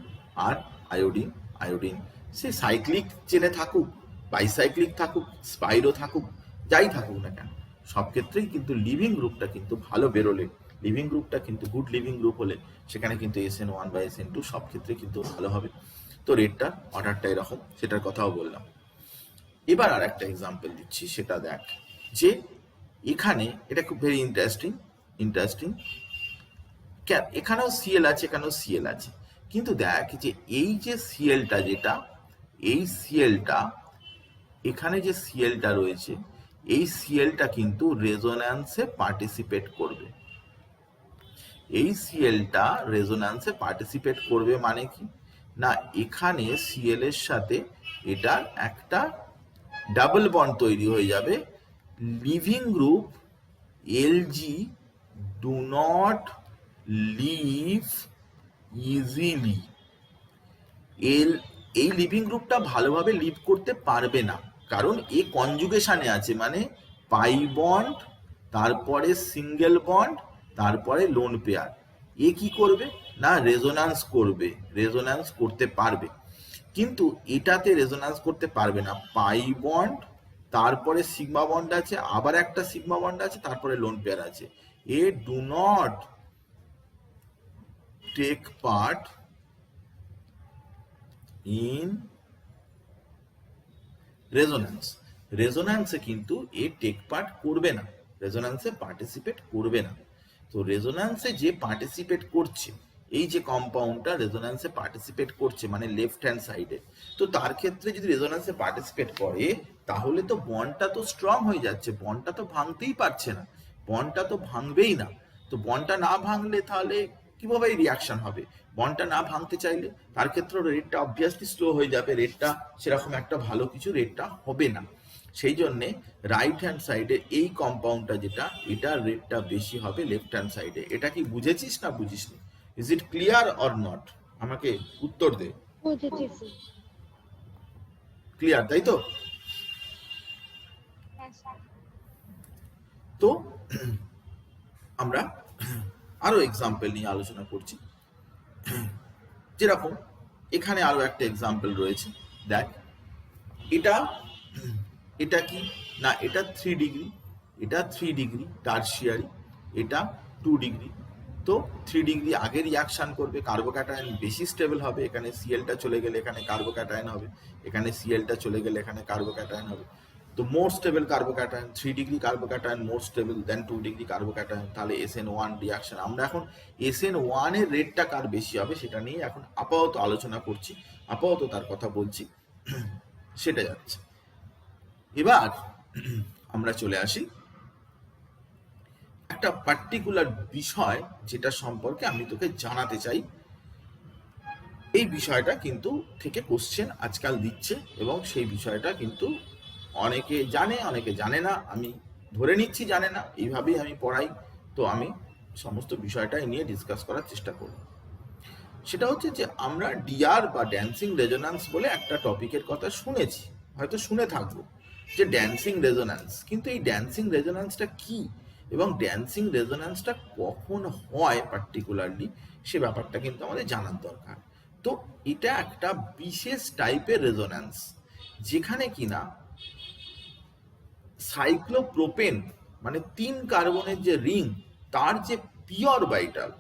আর আয়োডিন সে সাইক্লিক চেনে থাকুক, বাইসাইক্লিক থাকুক, স্পাইরো থাকুক, যাই থাকুক না কেন, সব ক্ষেত্রেই কিন্তু লিভিং গ্রুপটা কিন্তু ভালো বেরোলে, লিভিং গ্রুপটা কিন্তু গুড লিভিং গ্রুপ হলে সেখানে কিন্তু SN1 বা SN2 সব ক্ষেত্রে কিন্তু ভালো হবে। তো রেটটা অর্ডারটা এরকম, সেটার কথাও বললাম। এবার আর একটা এক্সাম্পল দিচ্ছি, সেটা দেখ যে এখানে এটা খুব ভেরি ইন্টারেস্টিং। এখানেও Cl আছে, এখানেও Cl আছে, কিন্তু দেখ যে এই যে Clটা, যেটা এই Clটা, এখানে যে Clটা রয়েছে, এই Clটা কিন্তু রেজোন্যান্সে পার্টিসিপেট করবে। এই Clটা রেজোন্যান্সে পার্টিসিপেট করবে মানে কি না, এখানে Cl এর সাথে এটার একটা ডাবল বন্ড তৈরি হয়ে যাবে। Leaving group Lg do not leave easily, এই লিভিং গ্রুপটা ভালোভাবে লিভ করতে পারবে না, কারণ এ কনজুগেশনে আছে, মানে পাই বন্ড, তারপরে সিঙ্গেল বন্ড, তারপরে লোন পেয়ার। এ কি করবে না রেজোন্যান্স করবে, রেজোন্যান্স করতে পারবে, কিন্তু এটাতে রেজোন্যান্স করতে পারবে না। পাই বন্ড, তারপরে সিগমা বন্ড আছে, আবার একটা সিগমা বন্ড আছে, তারপরে লোন পেয়ার আছে। এ do not take part in resonance. রেজোন্যান্সে কিন্তু এ টেক পার্ট করবে না, রেজোন্যান্সে পার্টিসিপেট করবে না। তো রেজোন্যান্সে যে পার্টিসিপেট করছে, এই যে কম্পাউন্ডটা রেজোন্যান্সে পার্টিসিপেট করছে মানে লেফট হ্যান্ড সাইডে, তো তার ক্ষেত্রে যদি রেজোন্যান্সে পার্টিসিপেট করে তাহলে তো বন্ডটা তো স্ট্রং হয়ে যাচ্ছে, বন্ডটা তো ভাঙতেই পারছে না, বন্ডটা তো ভাঙবেই না। তো বন্ডটা না ভাঙলে তাহলে কিভাবে রিয়াকশন হবে? বন্ডটা না ভাঙতে চাইলে তার ক্ষেত্রে রেটটা অবভিয়াসলি স্লো হয়ে যাবে, রেটটা সেরকম একটা ভালো কিছু রেটটা হবে না। সেই জন্যে রাইট হ্যান্ড সাইডে এই কম্পাউন্ডটা যেটা, এটার রেটটা বেশি হবে লেফট হ্যান্ড সাইডে। এটা কি বুঝেছিস না বুঝিসনি? Is it clear or not? আমাকে উত্তর দে। বুঝেছি। ক্লিয়ার, তাই তো? তো আমরা আরো এক্সাম্পল নিয়ে আলোচনা করছি। যেরকম এখানে আরো একটা এক্সাম্পল রয়েছে, দেখ এটা, এটা কি না এটা 3 ডিগ্রি, এটা 3 ডিগ্রি টারশিয়ারি, এটা 2 ডিগ্রি। তো 3 ডিগ্রি আগে রিয়াকশন করবে, কার্বোক্যাটায়ন বেশি স্টেবল হবে, এখানে সিএলটা চলে গেলে এখানে কার্বোক্যাটায়ন হবে, এখানে সিএলটা চলে গেলে এখানে কার্বোক্যাটায়ন হবে। তো মোর স্টেবল কার্বোক্যাটায়ন, 3 ডিগ্রি কার্বোক্যাটায়ন মোর স্টেবল দেন 2 ডিগ্রি কার্বোক্যাটায়ন, তাহলে SN1 রিয়াকশন। আমরা এখন SN1 এর রেটটা কার বেশি হবে সেটা নিয়ে এখন আপাতত আলোচনা করছি, আপাতত তার কথা বলছি, সেটা যাচ্ছে। এবার আমরা চলে আসি একটা পার্টিকুলার বিষয় যেটা সম্পর্কে আমি তোকে জানাতে চাই। এই বিষয়টা কিন্তু থেকে কোশ্চেন আজকাল দিচ্ছে এবং সেই বিষয়টা কিন্তু অনেকে জানে অনেকে জানে না, আমি ধরে নিচ্ছি জানে না, এইভাবেই আমি পড়াই। তো আমি সমস্ত বিষয়টাই নিয়ে ডিসকাস করার চেষ্টা করব। সেটা হচ্ছে যে আমরা ডিআর বা ড্যান্সিং রেজোন্যান্স বলে একটা টপিকের কথা শুনেছি, হয়তো শুনে থাকবো যে ড্যান্সিং রেজোন্যান্স, কিন্তু এই ড্যান্সিং রেজোন্যান্সটা কি এবং ড্যান্সিং রেজোন্যান্সটা কখন হয় পার্টিকুলারলি, সে ব্যাপারটা কিন্তু আমাদের জানার দরকার। তো এটা একটা বিশেষ টাইপের রেজোন্যান্স যেখানে কিনা সাইক্লোপ্রোপেন মানে 3 কার্বনের যে রিং, তার যে পি অরবিটাল,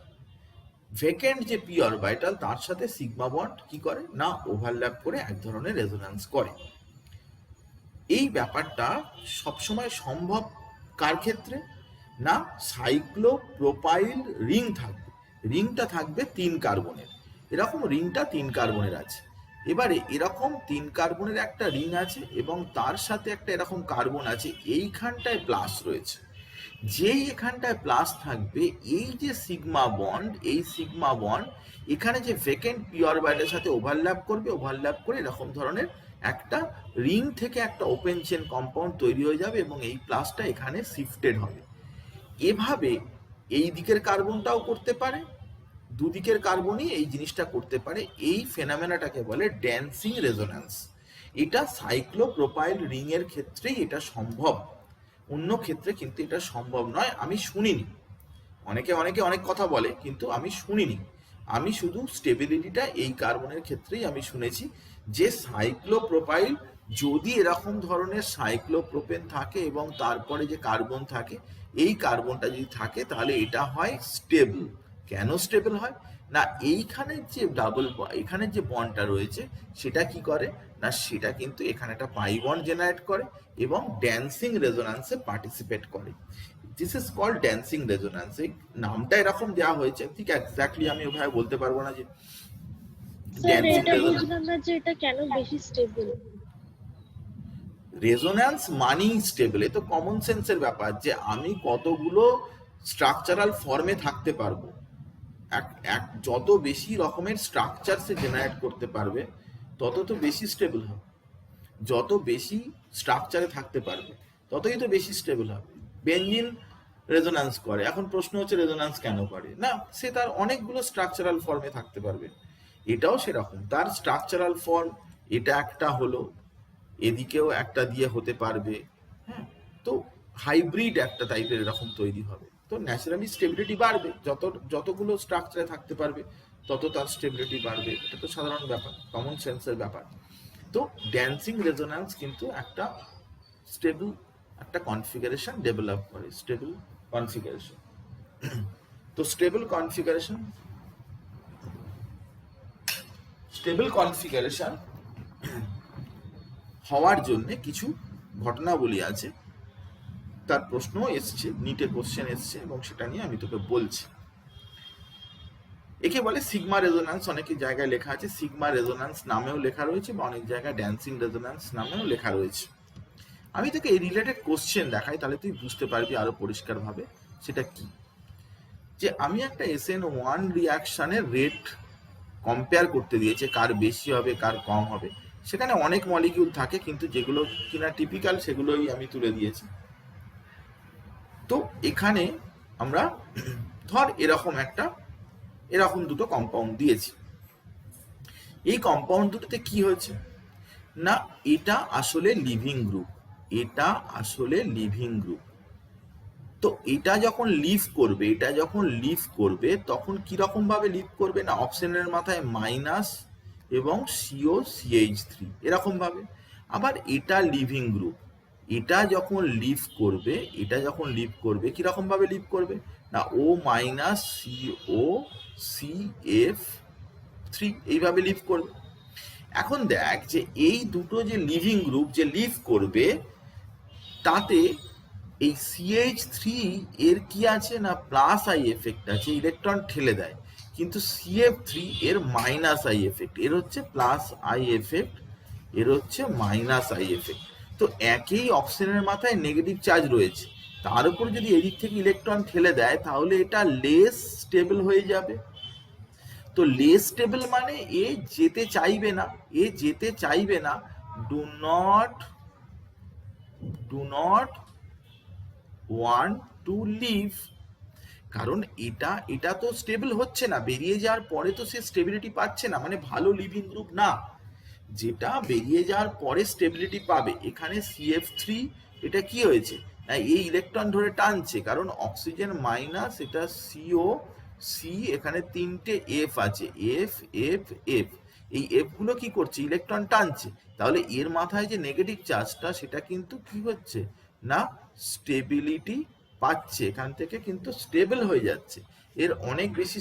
ভেকেন্ট যে পি অরবিটাল, তার সাথে সিগমা বন্ড কি করে না ওভারল্যাপ করে এক ধরনের রেজোন্যান্স করে। এই ব্যাপারটা সবসময় সম্ভব কার ক্ষেত্রে না সাইক্লোপ্রোপাইল রিং থাকবে, রিংটা থাকবে 3 কার্বনের, এরকম রিংটা 3 কার্বনের আছে। এবারে এরকম 3 কার্বনের একটা রিং আছে এবং তার সাথে একটা এরকম কার্বন আছে, এইখানটায় প্লাস রয়েছে। যেই এখানটায় প্লাস থাকবে, এই যে সিগমা বন্ড, এই সিগমা বন্ড এখানে যে ভেকেন্ট পি অরবিটালের সাথে ওভারল্যাপ করবে, ওভারল্যাপ করে এরকম ধরনের একটা রিং থেকে একটা ওপেন চেন কম্পাউন্ড তৈরি হয়ে যাবে এবং এই প্লাসটা এখানে শিফটেড হবে। এভাবে এই দিকের কার্বনটাও করতে পারে, দুদিকের কার্বনই এই জিনিসটা করতে পারে। এই ফেনামেনাটাকে বলে ড্যান্সিং রেজোন্যান্স। এটা সাইক্লোপ্রোপাইল রিং এর ক্ষেত্রেই এটা সম্ভব, অন্য ক্ষেত্রে কিন্তু এটা সম্ভব নয়। আমি শুনিনি, অনেকে অনেকে অনেক কথা বলে কিন্তু আমি শুনিনি, আমি শুধু স্টেবিলিটিটা এই কার্বনের ক্ষেত্রেই আমি শুনেছি যে সাইক্লোপ্রোপাইল যদি এরকম ধরনের সাইক্লোপ্রোপেন থাকে এবং তারপরে যে কার্বন থাকে, এই কার্বনটা যদি থাকে তাহলে এটা হয় স্টেবল। কেন স্টেবল হয় না এইখানের যে এখানের যে বন্ডটা রয়েছে সেটা কি করে না সেটা কিন্তু এখানে একটা পাই বন্ড জেনারেট করে এবং ড্যান্সিং রেজোন্যান্সে পার্টিসিপেট করে। This is called dancing resonance. এই নামটা এরকম দেওয়া হয়েছে, ঠিক এক্স্যাক্টলি আমি ওভাবে বলতে পারবো না যে স্যার এটা বুঝলাম না যে এটা কেন বেশি স্টেবল। রেজোন্যান্স মানেই স্টেবল, এ তো কমন সেন্সের ব্যাপার যে আমি কতগুলো স্ট্রাকচারাল ফর্মে থাকতে পারবো। যত বেশি রকমের স্ট্রাকচার সে জেনারেট করতে পারবে তত তো বেশি স্টেবল হবে, যত বেশি স্ট্রাকচারে থাকতে পারবে ততই তো বেশি স্টেবল হবে। বেঞ্জিন রেজোন্যান্স করে, এখন প্রশ্ন হচ্ছে রেজোন্যান্স কেন করে না, সে তার অনেকগুলো স্ট্রাকচারাল ফর্মে থাকতে পারবে, এটাও সেরকম তার স্ট্রাকচারাল ফর্ম, এটা একটা হলো, এদিকেও একটা দিয়ে হতে পারবে, হ্যাঁ। তো হাইব্রিড একটা টাইপের এরকম তৈরি হবে। তো ন্যাচারালি স্টেবিলিটি বাড়বে, যতগুলো স্ট্রাকচারে থাকতে পারবে তত তার স্টেবিলিটি বাড়বে, এটা তো সাধারণ ব্যাপার, কমন সেন্সের ব্যাপার। তো ড্যান্সিং রেজোন্যান্স কিন্তু একটা স্টেবল একটা কনফিগারেশন ডেভেলপ করে, স্টেবল কনফিগারেশন। তো স্টেবল কনফিগারেশন হওয়ার জন্য কিছু ঘটনাবলী আছে, তার প্রশ্ন এসছে, নিটের কোশ্চেন এসছে, এবং সেটা নিয়ে আমি তোকে বলছি। একে বলে সিগমা রেজোন্যান্স, অনেক জায়গায় লেখা আছে সিগমা রেজোন্যান্স নামেও লেখা রয়েছে, বা অনেক জায়গায় ড্যান্সিং রেজোন্যান্স নামেও লেখা রয়েছে। আমি তোকে এই রিলেটেড কোশ্চেন দেখাই, তাহলে তুই বুঝতে পারবি আরো পরিষ্কারভাবে সেটা কি। যে আমি একটা SN1 রিয়াকশনের রেট কম্পেয়ার করতে দিয়েছে, কার বেশি হবে কার কম হবে। সেখানে অনেক মলিকিউল থাকে, কিন্তু যেগুলো কিনা টিপিক্যাল সেগুলোই আমি তুলে দিয়েছি। তো এখানে আমরা ধর এরকম দুটো কম্পাউন্ড দিয়েছি। এই কম্পাউন্ড দুটোতে কি হয়েছে না, এটা আসলে লিভিং গ্রুপ, তো এটা যখন লিভ করবে তখন কিরকম ভাবে লিভ করবে না, অপশনের মাথায় মাইনাস এবং COCH3 এরকম ভাবে। আবার এটা লিভিং গ্রুপ, এটা যখন লিভ করবে কিরকম ভাবে লিভ করবে না, O মাইনাস COCF3 এইভাবে লিভ করবে। এখন দেখ যে এই দুটো যে লিভিং গ্রুপ যে লিভ করবে, তাতে এই CH3 এর কি আছে না প্লাস আই এফেক্ট আছে, ইলেকট্রন ঠেলে দেয়, কিন্তু CF3 এর মাইনাস আই এফেক্ট, এর হচ্ছে প্লাস আই এফেক্ট, এর হচ্ছে মাইনাস আই এফেক্ট। তো একই অক্সিজেনের মাথায় নেগেটিভ চার্জ রয়েছে, তার উপর যদি এদিক থেকে ইলেকট্রন ঠেলে দেয় তাহলে এটা লেস স্টেবল হয়ে যাবে। তো লেস স্টেবল মানে এ যেতে চাইবে না, do not want to leave, কারণ এটা তো স্টেবল হচ্ছে না, বেরিয়ে যাওয়ার পরে তো সে স্টেবিলিটি পাচ্ছে না, মানে ভালো লিভিং গ্রুপ না। যেটা বেরিয়ে যাওয়ার পরে স্টেবিলিটি পাবে, এখানে CF3 এটা কি হয়েছে না, এই ইলেকট্রন ধরে টানছে, কারণ অক্সিজেন মাইনাস, এটা CO, C, এখানে তিনটে F আছে, F, এই F গুলো কি করছে, ইলেকট্রন টানছে, তাহলে এর মাথায় যে নেগেটিভ চার্জটা সেটা কিন্তু কি হচ্ছে না স্টেবিলিটি পাচ্ছে, এখান থেকে কিন্তু স্টেবল হয়ে যাচ্ছে, এর অনেক বেশি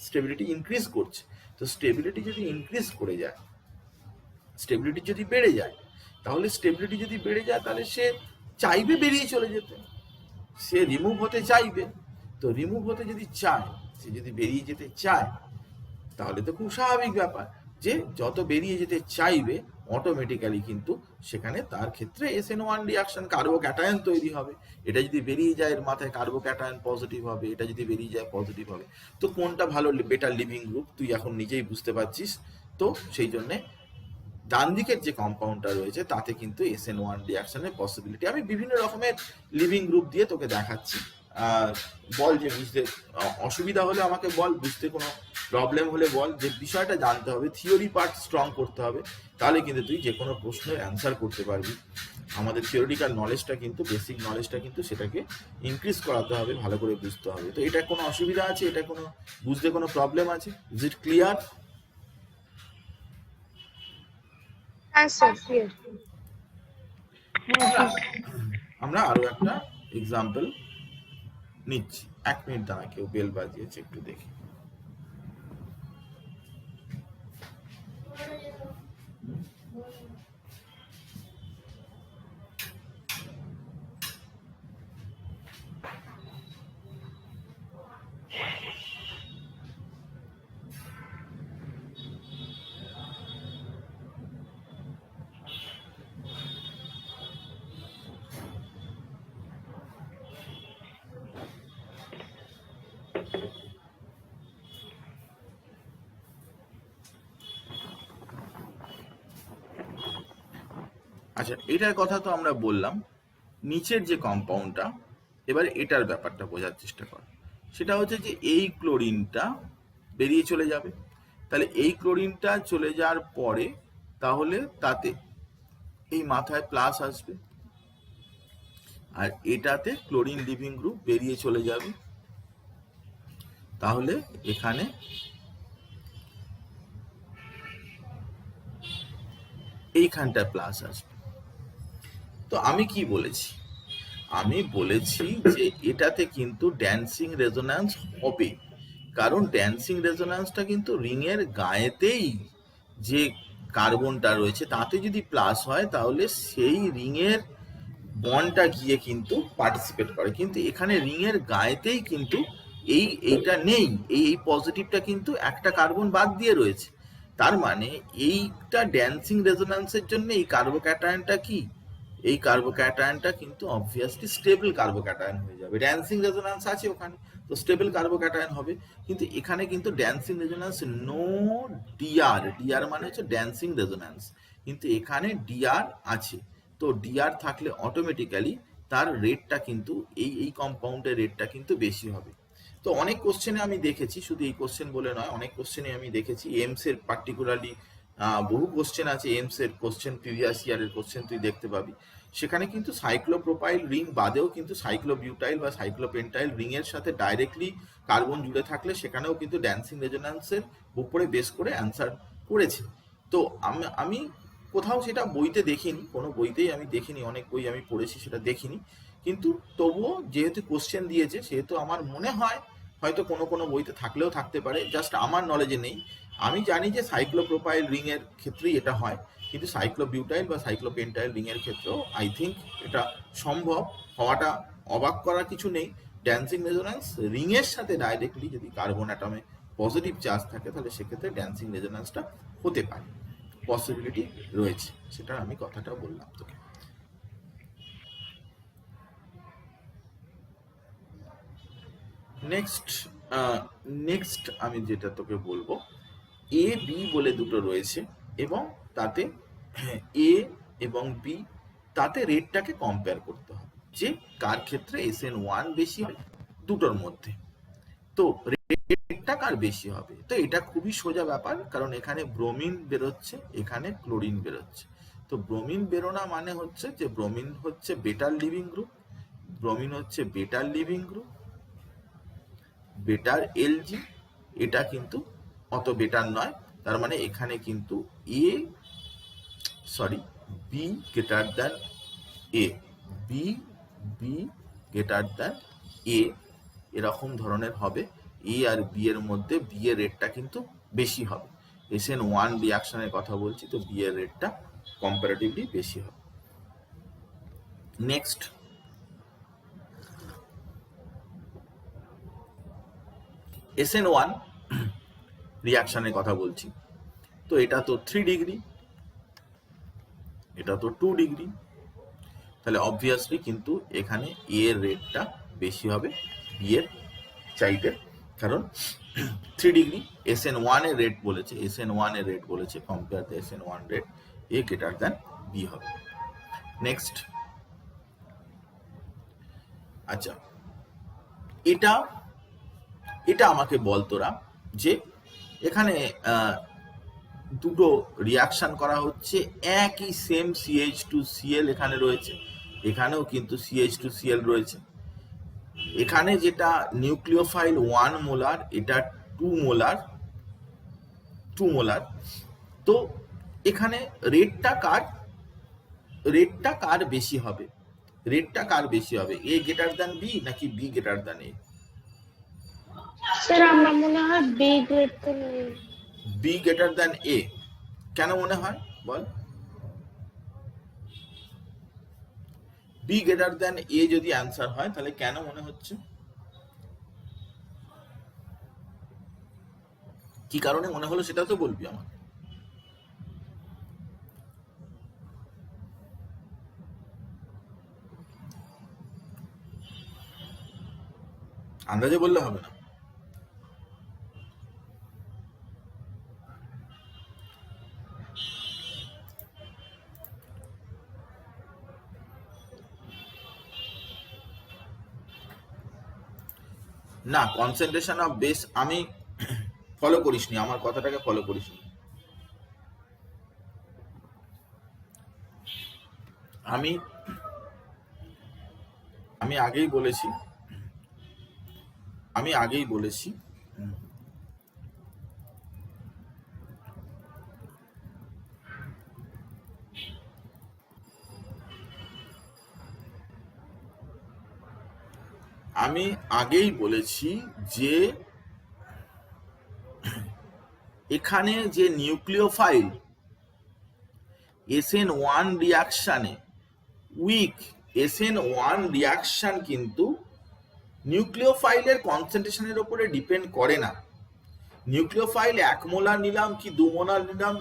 স্টেবিলিটি ইনক্রিজ করছে। তো স্টেবিলিটি যদি ইনক্রিজ করে যায়, স্টেবিলিটি যদি বেড়ে যায়, তাহলে সে চাইবে বেরিয়ে চলে যেতে, সে রিমুভ হতে চাইবে। তো রিমুভ হতে যদি চায়, সে যদি বেরিয়ে যেতে চায়, তাহলে তো খুব স্বাভাবিক ব্যাপার যে যত বেরিয়ে যেতে চাইবে অটোমেটিক্যালি কিন্তু সেখানে তার ক্ষেত্রে SN1 রিয়াকশন কার্বোক্যাটায়ন তৈরি হবে। এটা যদি বেরিয়ে যায়, এর মাথায় কার্বোক্যাটায়ন পজিটিভ হবে, এটা যদি বেরিয়ে যায় পজিটিভ হবে। তো কোনটা ভালো, বেটার লিভিং গ্রুপ তুই এখন নিজেই বুঝতে পারছিস। তো সেই জন্যে ডান দিকের যে কম্পাউন্ডটা রয়েছে তাতে কিন্তু SN1 রিয়াকশনের পসিবিলিটি, আমি বিভিন্ন রকমের লিভিং গ্রুপ দিয়ে তোকে দেখাচ্ছি। বল যে বুঝতে অসুবিধা হলে আমাকে বল, বুঝতে কোনো প্রবলেম হলে বল, যে বিষয়টা জানতে হবে, থিওরি পার্ট স্ট্রং করতে হবে, তাহলে কিন্তু তুই যে কোনো প্রশ্নের অ্যান্সার করতে পারবি। আমাদের থিওরিটিক্যাল নলেজটা কিন্তু, বেসিক নলেজটা কিন্তু সেটাকে ইনক্রিজ করাতে হবে, ভালো করে বুঝতে হবে। তো এটা কোনো অসুবিধা আছে, এটা কোনো বুঝতে কোনো প্রবলেম আছে? Is it clear? হ্যাঁ স্যার, ক্লিয়ার। আমরা আরো একটা এক্সাম্পল নিচ্ছি। 1 মিনিট দাঁড়া, কেউ বেল বাজিয়েছে, একটু দেখি। আচ্ছা, এটার কথা তো আমরা বললাম। নিচের যে কম্পাউন্ডটা, এবার এটার ব্যাপারটা বোঝার চেষ্টা কর। সেটা হচ্ছে যে এই ক্লোরিনটা বেরিয়ে চলে যাবে, তাহলে এই ক্লোরিনটা চলে যাওয়ার পরে তাহলে তাতে এই মাথায় প্লাস আসবে, আর এটাতে ক্লোরিন লিভিং গ্রুপ বেরিয়ে চলে যাবে, তাহলে এখানে এইখানটা প্লাস আসবে। তো আমি কি বলেছি, আমি বলেছি যে এটাতে কিন্তু ড্যান্সিং রেজোন্যান্স হবে, কারণ ড্যান্সিং রেজোন্যান্সটা কিন্তু রিং এর গায়েতেই যে কার্বনটা রয়েছে তাতে যদি প্লাস হয় তাহলে সেই রিং এর বন্ডটা গিয়ে কিন্তু পার্টিসিপেট করে, কিন্তু এখানে রিং এর গায়েতেই কিন্তু এইটা নেই, এই পজিটিভটা কিন্তু একটা কার্বন বাদ দিয়ে রয়েছে। তার মানে এইটা ড্যান্সিং রেজোন্যান্সের জন্য এই কার্বোক্যাটায়নটা কি, এই কার্বোক্যাটায়নটা কিন্তু অবভিয়াসলি স্টেবল কার্বোক্যাটায়ন হয়ে যাবে। ড্যান্সিং রেজোন্যান্স আছে ওখানে, তো স্টেবল কার্বোক্যাটায়ন হবে। কিন্তু এখানে কিন্তু dancing resonance no DR, DR মানে হচ্ছে ড্যান্সিং রেজোন্যান্স, কিন্তু এখানে ডিআর আছে। তো ডিআর থাকলে অটোমেটিক্যালি তার রেটটা কিন্তু এই কম্পাউন্ডের রেটটা কিন্তু বেশি হবে। তো অনেক কোশ্চেনে আমি দেখেছি, শুধু এই কোশ্চেন বলে নয়, অনেক কোশ্চেনে আমি দেখেছি, এমস এর পার্টিকুলারলি বহু কোশ্চেন আছে, এমস এর কোশ্চেন, প্রিভিয়াস ইয়ারের কোশ্চেন তুই দেখতে পাবি, সেখানে কিন্তু সাইক্লোপ্রোপাইল রিং বাদেও কিন্তু সাইক্লোবিউটাইল বা সাইক্লোপেন্টাইল রিং এর সাথে ডাইরেক্টলি কার্বন জুড়ে থাকলে সেখানেও কিন্তু ড্যান্সিং রেজোন্যান্সের উপরে বেস করে অ্যান্সার করেছে। তো আমি কোথাও সেটা বইতে দেখিনি, কোনো বইতেই আমি দেখিনি, অনেক বই আমি পড়েছি সেটা দেখিনি, কিন্তু তবুও যেহেতু কোশ্চেন দিয়েছে সেহেতু আমার মনে হয় হয়তো কোনো কোনো বইতে থাকলেও থাকতে পারে, জাস্ট আমার নলেজে নেই। আমি জানি যে সাইক্লোপ্রোপাইল রিং এর ক্ষেত্রেই এটা হয়, কিন্তু সাইক্লোবিউটাইল বা সাইক্লোপেন্টাইল রিং এর ক্ষেত্রেও আই থিঙ্ক এটা সম্ভব হওয়াটা অবাক করার কিছু নেই। ড্যান্সিং রেজোন্যান্স রিং এর সাথে ডাইরেক্টলি যদি কার্বন অ্যাটমে পজিটিভ চার্জ থাকে তাহলে সেক্ষেত্রে ড্যান্সিং রেজোন্যান্সটা হতে পারে, পসিবিলিটি রয়েছে, সেটা আমি কথাটা বললাম তোকে। নেক্সট আমি যেটা তোকে বলবো, এ বি বলে দুটো রয়েছে এবং তাতে এ এবং বি, তাতে রেটটাকে কম্পেয়ার করতে হবে যে কার ক্ষেত্রে SN1 বেশি হয় দুটোর মধ্যে, তো রেটটা কার বেশি হবে। তো এটা খুবই সোজা ব্যাপার, কারণ এখানে ব্রোমিন বেরোচ্ছে, এখানে ক্লোরিন বেরোচ্ছে। তো ব্রোমিন বেরোনা মানে হচ্ছে যে ব্রোমিন হচ্ছে বেটার লিভিং গ্রুপ, ব্রোমিন হচ্ছে better living group, better LG, এটা কিন্তু অত বেটার নয়। তার মানে এখানে কিন্তু be greater than A, B greater than এ, এরকম ধরনের হবে। এ আর বি এর মধ্যে বি এর রেটটা কিন্তু বেশি হবে। SN1 রিয়াকশনের কথা বলছি, তো বি এর রেটটা কম্পারেটিভলি বেশি হবে। নেক্সট SN1 রিয়াকশনের কথা বলছি, তো এটা তো 3 ডিগ্রি, এটা তো 2 ডিগ্রি, তাহলে অবভিয়াসলি কিন্তু এখানে এ এর রেটটা বেশি হবে বি এর চাইতে, কারণ 3 ডিগ্রি SN1 এর রেট বলেছে, SN1 এর রেট বলেছে compare the SN1 rate, A greater than B হবে। নেক্সট, আচ্ছা এটা এটা আমাকে বল তোরা যে এখানে দুটো রিয়াকশন করা হচ্ছে, একই সেম CH2Cl এখানে রয়েছে, এখানেও কিন্তু CH2Cl রয়েছে, এখানে যেটা নিউক্লিওফাইল 1 মোলার, এটা 2 মোলার, তো এখানে রেটটা কার বেশি হবে, রেটটা কার বেশি হবে, এ গ্রেটার দ্যান বি নাকি বি গ্রেটার দ্যান এ? স্যার আমার মনে হয় বি গ্রেড তো নেই। বি গ্রেটার দ্যান এ, কেন মনে হয় বল? বি গ্রেটার দ্যান এ যদি অ্যান্সার হয় তাহলে কেন মনে হচ্ছে, কি কারণে মনে হলো সেটা তো বলবি আমাকে। আন্দাজে বললে হবে না। না, কনসেন্ট্রেশন অফ বেস আমি ফলো করিসনি, আমার কথাটাকে ফলো করিসনি। আমি আগেই বলেছি যে এখানে যে nucleophile SN1 রিয়াকশানে week SN1 reaction কিন্তু নিউক্লিওফাইলের কনসেন্ট্রেশনের উপরে ডিপেন্ড করে না। নিউক্লিওফাইল 1 মোলার নিলাম কি 2 মোলার নিলাম,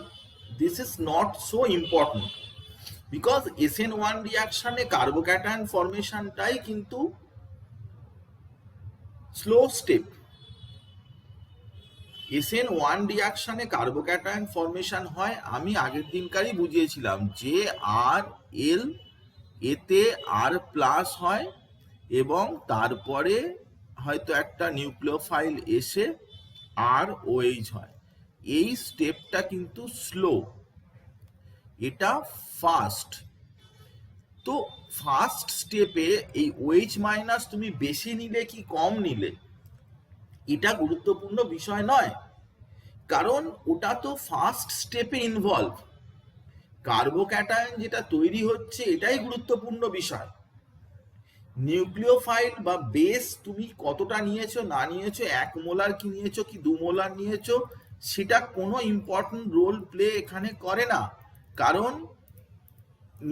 this is not so important, because SN1 রিয়াকশনে কার্বোক্যাটায়ন ফরমেশনটাই কিন্তু স্লো স্টেপ। SN1 রিয়াকশনে কার্বোক্যাটায়ন ফরমেশন হয়, আমি আগের দিনকারই বুঝিয়েছিলাম যে আর এল এতে আর প্লাস হয় এবং তারপরে হয়তো একটা নিউক্লিওফাইল এসে আর ওএইচ হয়। এই স্টেপটা কিন্তু স্লো, এটা ফাস্ট। তো ফার্স্ট স্টেপে এই ওএইচ মাইনাস তুমি বেশি নিলে কি কম নিলে এটা গুরুত্বপূর্ণ বিষয় নয়, কারণ ওটা তো ফার্স্ট স্টেপে ইনভলভ। কার্বোক্যাটায়ন যেটা তৈরি হচ্ছে এটাই গুরুত্বপূর্ণ বিষয়। নিউক্লিওফাইল বা বেস তুমি কতটা নিয়েছো না নিয়েছো, 1 মোলার কি নিয়েছো কি 2 মোলার নিয়েছো, সেটা কোনো ইম্পর্টেন্ট রোল প্লে এখানে করে না, কারণ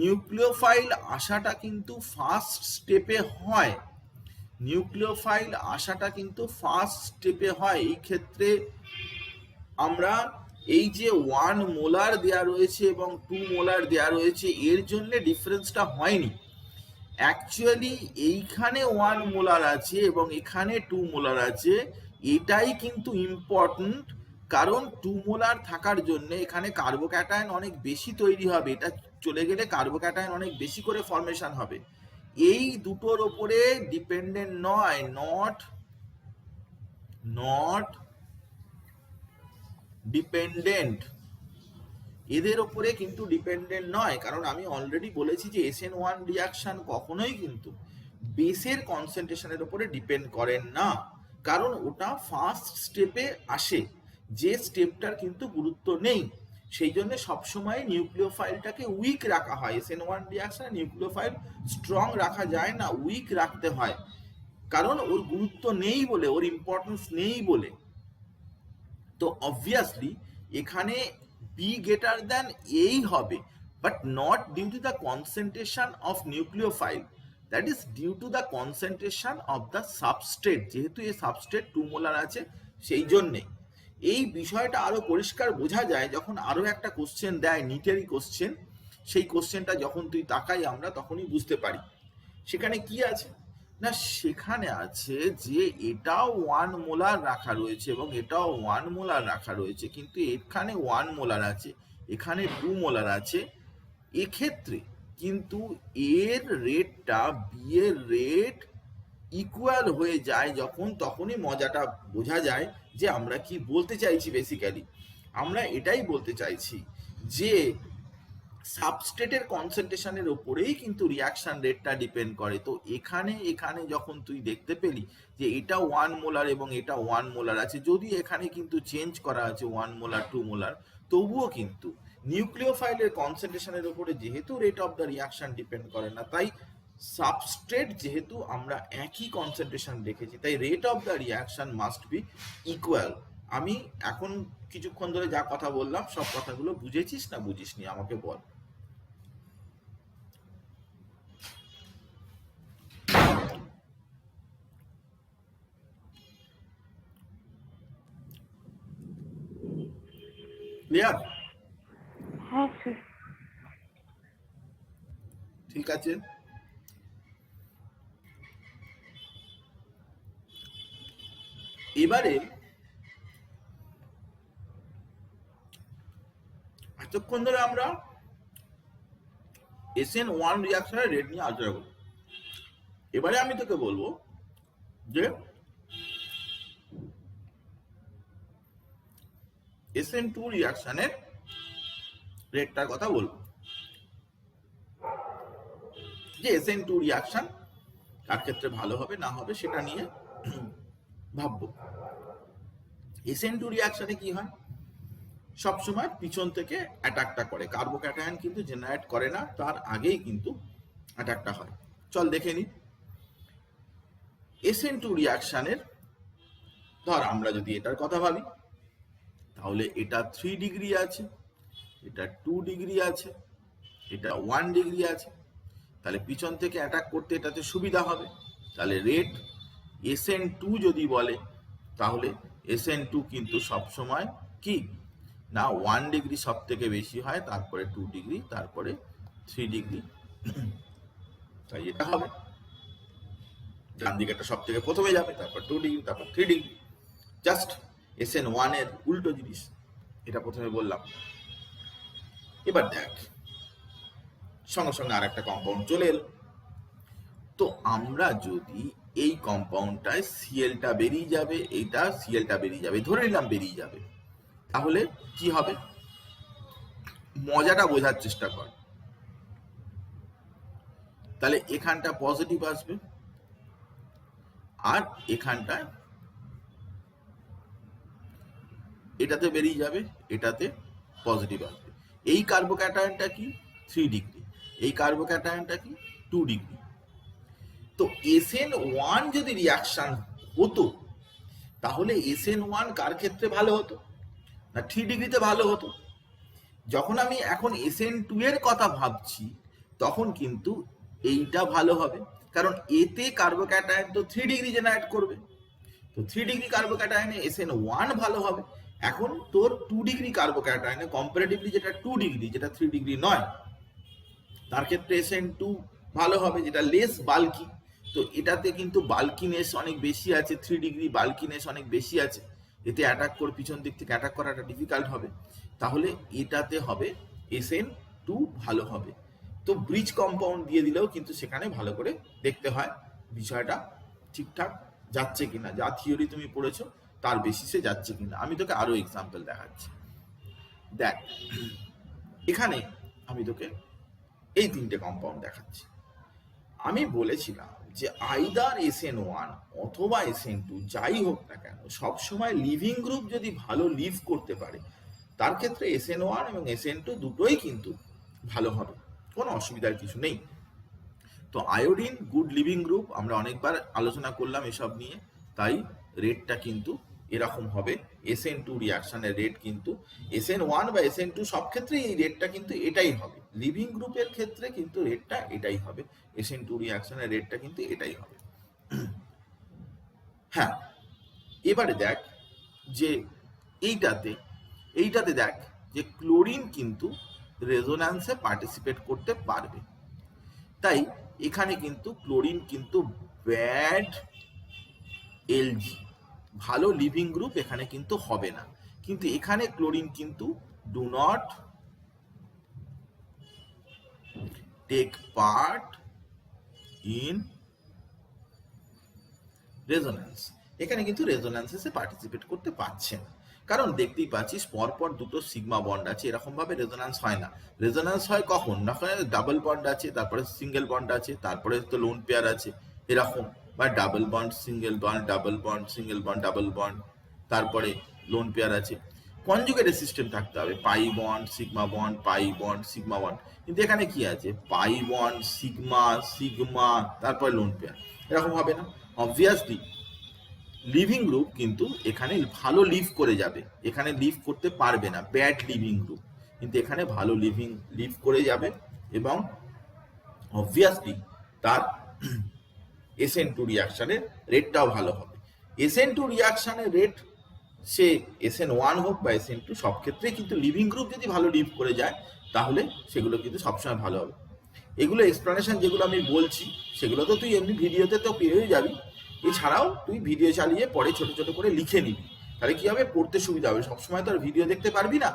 নিউক্লিওফাইল আসাটা কিন্তু ফার্স্ট স্টেপে হয়। এই ক্ষেত্রে আমরা এই যে 1 মোলার দেয়া রয়েছে এবং 2 মোলার দেয়া রয়েছে এর জন্য ডিফারেন্সটা হয়নি। অ্যাকচুয়ালি এইখানে 1 মোলার আছে এবং এখানে 2 মোলার আছে, এটাই কিন্তু ইম্পর্টেন্ট, কারণ 2 মোলার থাকার জন্য এখানে কার্বোক্যাটায়ন অনেক বেশি তৈরি হবে, এটা চলে গেলে কার্বোক্যাটায়ন অনেক বেশি করে ফর্মেশন হবে। এই দুটোর ওপরে ডিপেন্ডেন্ট নয়, নট ডিপেন্ডেন্ট, এদের ওপরে কিন্তু ডিপেন্ডেন্ট নয়, কারণ আমি অলরেডি বলেছি যে SN1 রিয়াকশন কখনোই কিন্তু বেসের কনসেন্ট্রেশনের উপরে ডিপেন্ড করেন না, কারণ ওটা ফার্স্ট স্টেপে আসে, যে স্টেপটার কিন্তু গুরুত্ব নেই। সেই জন্য সবসময় নিউক্লিওফাইলটাকে উইক রাখা হয়। SN1 রিয়াকশনে নিউক্লিওফাইল স্ট্রং রাখা যায় না, উইক রাখতে হয়, কারণ ওর গুরুত্ব নেই বলে, ওর ইম্পর্টেন্স নেই বলে। তো অবভিয়াসলি এখানে বি গ্রেটার দ্যান এই হবে, but not due to the concentration of nucleophile, that is due to the concentration of the substrate. যেহেতু এই সাবস্ট্রেট 2 মোলার আছে, সেই জন্যে এই বিষয়টা আরো পরিষ্কার বোঝা যায় যখন আরো একটা কোশ্চেন দেয়, নিটেরই কোশ্চেন। সেই কোশ্চেনটা যখন তুই তাকাই আমরা তখনই বুঝতে পারি সেখানে কি আছে না, সেখানে আছে যে এটাও 1 মোলার রাখা রয়েছে এবং এটাও 1 মোলার রাখা রয়েছে, কিন্তু এখানে 1 মোলার আছে, এখানে 2 মোলার আছে। এক্ষেত্রে কিন্তু এর রেটটা বি এর রেট ইকুয়াল হয়ে যায় যখন, তখনই মজাটা বোঝা যায় যে আমরা কি বলতে চাইছি। বেসিক্যালি আমরা এটাই বলতে চাইছি যে সাবস্ট্রেটের কনসেন্ট্রেশনের উপরেই কিন্তু রিয়াকশন রেটটা ডিপেন্ড করে। তো এখানে যখন তুই দেখতে পেলি যে এটা 1 মোলার এবং এটা 1 মোলার আছে, যদি এখানে কিন্তু চেঞ্জ করা আছে 1 মোলার 2 মোলার, তবুও কিন্তু নিউক্লিওফাইলের কনসেন্ট্রেশনের উপরে যেহেতু rate of the reaction depend করে না, তাই সাবস্ট্রেট যেহেতু আমরা একই কনসেন্ট্রেশন রেখেছি, তাই rate of the reaction must be equal. আমি এখন কিছুক্ষণ ধরে যা কথা বললাম সব কথাগুলো বুঝেছিস না বুঝিসনি আমাকে বল। ক্লিয়ার? হ্যাঁ স্যার। ঠিক আছে, এবারে এতক্ষণ ধরে আমরা SN1 রিয়াকশনের রেট নিয়ে আলোচনা করব। এবারে আমি তোকে বলবো যে SN2 রিয়াকশনের রেটটার কথা বলবো, যে SN2 রিয়াকশন কার ক্ষেত্রে ভালো হবে না হবে সেটা নিয়ে ভাববো। SN2 রিয়াকশনে কি হয়, সবসময় পিছন থেকে অ্যাটাকটা করে, কার্বোক্যাটায়ন কিন্তু জেনারেট করে না, তার আগেই কিন্তু অ্যাটাকটা হয়। চল দেখে নি SN2 রিয়াকশনের, ধর আমরা যদি এটার কথা ভাবি তাহলে এটা 3 ডিগ্রি আছে, এটা 2 ডিগ্রি আছে, এটা 1 ডিগ্রি আছে, তাহলে পিছন থেকে অ্যাটাক করতে এটাতে সুবিধা হবে। তাহলে রেট SN2 যদি বলে তাহলে SN2 কিন্তু সবসময় কি না 1 ডিগ্রি সব থেকে বেশি হয়, তারপরে 2 ডিগ্রি, তারপরে 3 ডিগ্রি, তাই এটা হবে ডান দিকেটা সব থেকে প্রথমে যাবে, তারপর 2 ডিগ্রি, তারপর 3 ডিগ্রি, জাস্ট SN1 এর উল্টো জিনিস, এটা প্রথমে বললাম। এবার দেখ সঙ্গে সঙ্গে আর একটা কম্পাউন্ড চলে এলো, তো আমরা যদি এই কম্পাউন্ডটায় সিএলটা বেরিয়ে যাবে, এইটা সিএলটা বেরিয়ে যাবে, ধরে নিলাম বেরিয়ে যাবে, তাহলে কি হবে মজাটা বোঝার চেষ্টা কর। তাহলে এখানটা পজিটিভ আসবে আর এখানটায় এটাতে বেরিয়ে যাবে, এটাতে পজিটিভ আসবে। এই কার্বোক্যাটায়নটা কি 3 ডিগ্রি, এই কার্বোক্যাটায়নটা কি 2 ডিগ্রি। তো SN1 যদি রিয়াকশন হতো তাহলে SN1 কার ক্ষেত্রে ভালো হতো না 3 ডিগ্রিতে ভালো হতো। যখন আমি এখন SN2 এর কথা ভাবছি তখন কিন্তু এইটা ভালো হবে, কারণ এতে কার্বোক্যাটায়ন তো 3 ডিগ্রি জেনারেট করবে, তো 3 ডিগ্রি কার্বোক্যাটায়নে SN1 ভালো হবে। এখন তোর 2 ডিগ্রি কার্বোক্যাটায়নে কম্পারেটিভলি যেটা 2 ডিগ্রি, যেটা 3 ডিগ্রি নয়, তার ক্ষেত্রে SN2 ভালো হবে, যেটা লেস বাল্কি। তো এটাতে কিন্তু বাল্কিনেস অনেক বেশি আছে, 3 ডিগ্রি বাল্কিনেস অনেক বেশি আছে, এতে অ্যাটাক করে পিছন দিক থেকে অ্যাটাক করাটা ডিফিকাল্ট হবে, তাহলে এটাতে হবে SN2 ভালো হবে। তো ব্রিজ কম্পাউন্ড দিয়ে দিলেও কিন্তু সেখানে ভালো করে দেখতে হয় বিষয়টা ঠিকঠাক যাচ্ছে কিনা, যা থিওরি তুমি পড়েছো তার বেসিসে যাচ্ছে কিনা। আমি তোকে আরো এক্সাম্পল দেখাচ্ছি, দেখ এখানে আমি তোকে এই 3টে কম্পাউন্ড দেখাচ্ছি। আমি বলেছিলাম যে আইদার SN1 অথবা SN2 যাই হোক না কেন, সবসময় লিভিং গ্রুপ যদি ভালো লিভ করতে পারে তার ক্ষেত্রে SN1 এবং SN2 দুটোই কিন্তু ভালো হবে, কোনো অসুবিধার কিছু নেই। তো আয়োডিন গুড লিভিং গ্রুপ, আমরা অনেকবার আলোচনা করলাম এসব নিয়ে, তাই রেটটা কিন্তু এরকম হবে। SN2 রিয়াকশনের রেট কিন্তু SN1 বা SN2 সব ক্ষেত্রেই এই রেটটা কিন্তু এটাই হবে, লিভিং গ্রুপের ক্ষেত্রে কিন্তু রেটটা এটাই হবে, SN2 রিয়াকশনের রেটটা কিন্তু এটাই হবে। হ্যাঁ, এবারে দেখ যে এইটাতে দেখ যে ক্লোরিন কিন্তু রেজোন্যান্সে পার্টিসিপেট করতে পারবে, তাই এখানে কিন্তু ক্লোরিন কিন্তু ব্যাড এলজি, ভালো লিভিং গ্রুপ এখানে কিন্তু হবে না, কিন্তু এখানে ক্লোরিন কিন্তু do not take part in resonance, এখানে কিন্তু রেজোন্যান্সে পার্টিসিপেট করতে পারছে না, কারণ দেখতেই পাচ্ছিস পরপর দুটো সিগমা বন্ড আছে, এরকম ভাবে রেজোন্যান্স হয় না। রেজোন্যান্স হয় কখন না, ডাবল বন্ড আছে, তারপরে সিঙ্গেল বন্ড আছে, তারপরে তো লোন পেয়ার আছে এরকম, বা double bond single bond, double bond single bond, double bond, তারপরে লোন পেয়ার আছে। কনজুগেটেড সিস্টেম থাকতে হবে, pi bond sigma bond, pi bond sigma bond, কিন্তু এখানে কি আছে পাই বন্ড সিগমা সিগমা তারপরে লোন পেয়ার, এরকম হবে না। অবভিয়াসলি লিভিং গ্রুপ কিন্তু এখানে ভালো লিভ করে যাবে, এখানে লিভ করতে পারবে না ব্যাড লিভিং গ্রুপ, কিন্তু এখানে ভালো লিভ করে যাবে, এবং অবভিয়াসলি তার SN2 রিয়াকশনের রেটটাও ভালো হবে। SN2 রিয়াকশনের রেট সে SN1 হোক বা SN2 সব ক্ষেত্রেই কিন্তু লিভিং গ্রুপ যদি ভালো লিভ করে যায় তাহলে সেগুলো কিন্তু সবসময় ভালো হবে। এগুলো এক্সপ্লানেশন যেগুলো আমি বলছি সেগুলো তো তুই এমনি ভিডিওতে তো পেয়ে যাবি, এছাড়াও তুই ভিডিও চালিয়ে পরে ছোট ছোট করে লিখে নিবি, তাহলে কি হবে পড়তে সুবিধা হবে, সবসময় তো আর ভিডিও দেখতে পারবি না,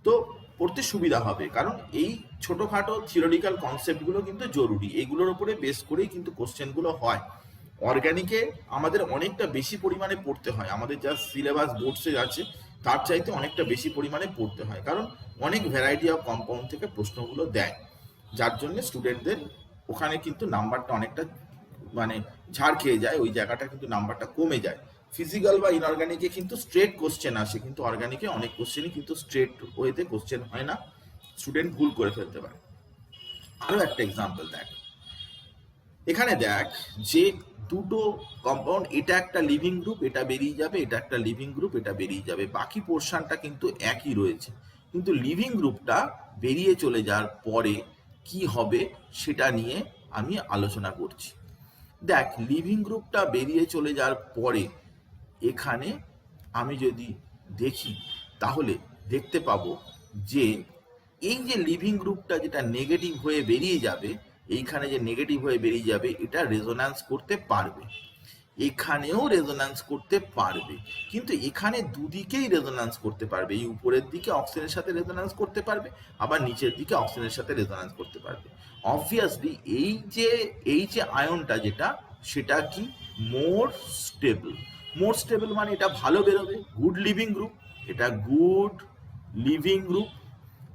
তো পড়তে সুবিধা হবে, কারণ এই ছোটোখাটো থিওরিটিক্যাল কনসেপ্টগুলো কিন্তু জরুরি, এগুলোর উপরে বেস করেই কিন্তু কোশ্চেনগুলো হয়। অর্গানিকে আমাদের অনেকটা বেশি পরিমাণে পড়তে হয়, আমাদের যা সিলেবাস বোর্ডসে আছে তার চাইতে অনেকটা বেশি পরিমাণে পড়তে হয়, কারণ অনেক ভ্যারাইটি অফ কম্পাউন্ড থেকে প্রশ্নগুলো দেয়, যার জন্য স্টুডেন্টদের ওখানে কিন্তু নাম্বারটা অনেকটা মানে ঝাড় খেয়ে যায়, ওই জায়গাটা কিন্তু নাম্বারটা কমে যায়। ফিজিক্যাল বা ইনঅর্গানিকে কিন্তু স্ট্রেট কোশ্চেন আসে, কিন্তু অর্গানিকে অনেক কোশ্চেনই কিন্তু স্ট্রেট ওয়েতে কোশ্চেন হয় না, স্টুডেন্ট ভুল করে ফেলতে পারে। আরো একটা এক্সাম্পল দেখ, এখানে দেখ যে দুটো কম্পাউন্ড, এটা একটা লিভিং গ্রুপ, এটা বেরিয়ে যাবে, এটা একটা লিভিং গ্রুপ, এটা বেরিয়ে যাবে, বাকি পোর্শনটা কিন্তু একই রয়েছে, কিন্তু লিভিং গ্রুপটা বেরিয়ে চলে যাওয়ার পরে কি হবে সেটা নিয়ে আমি আলোচনা করছি। দেখ, লিভিং গ্রুপটা বেরিয়ে চলে যাওয়ার পরে এখানে আমি যদি দেখি তাহলে দেখতে পাবো যে এই যে লিভিং গ্রুপটা যেটা নেগেটিভ হয়ে বেরিয়ে যাবে, এইখানে যে নেগেটিভ হয়ে বেরিয়ে যাবে, এটা রেজোন্যান্স করতে পারবে, এখানেও রেজোন্যান্স করতে পারবে, কিন্তু এখানে দুদিকেই রেজোন্যান্স করতে পারবে, এই উপরের দিকে অক্সিজেনের সাথে রেজোন্যান্স করতে পারবে, আবার নিচের দিকে অক্সিজেনের সাথে রেজোন্যান্স করতে পারবে। অবভিয়াসলি এই যে আয়নটা যেটা, সেটা কি মোর স্টেবল। মোর স্টেবল মানে এটা ভালো বেরোবে, গুড লিভিং গ্রুপ, এটা গুড লিভিং গ্রুপ,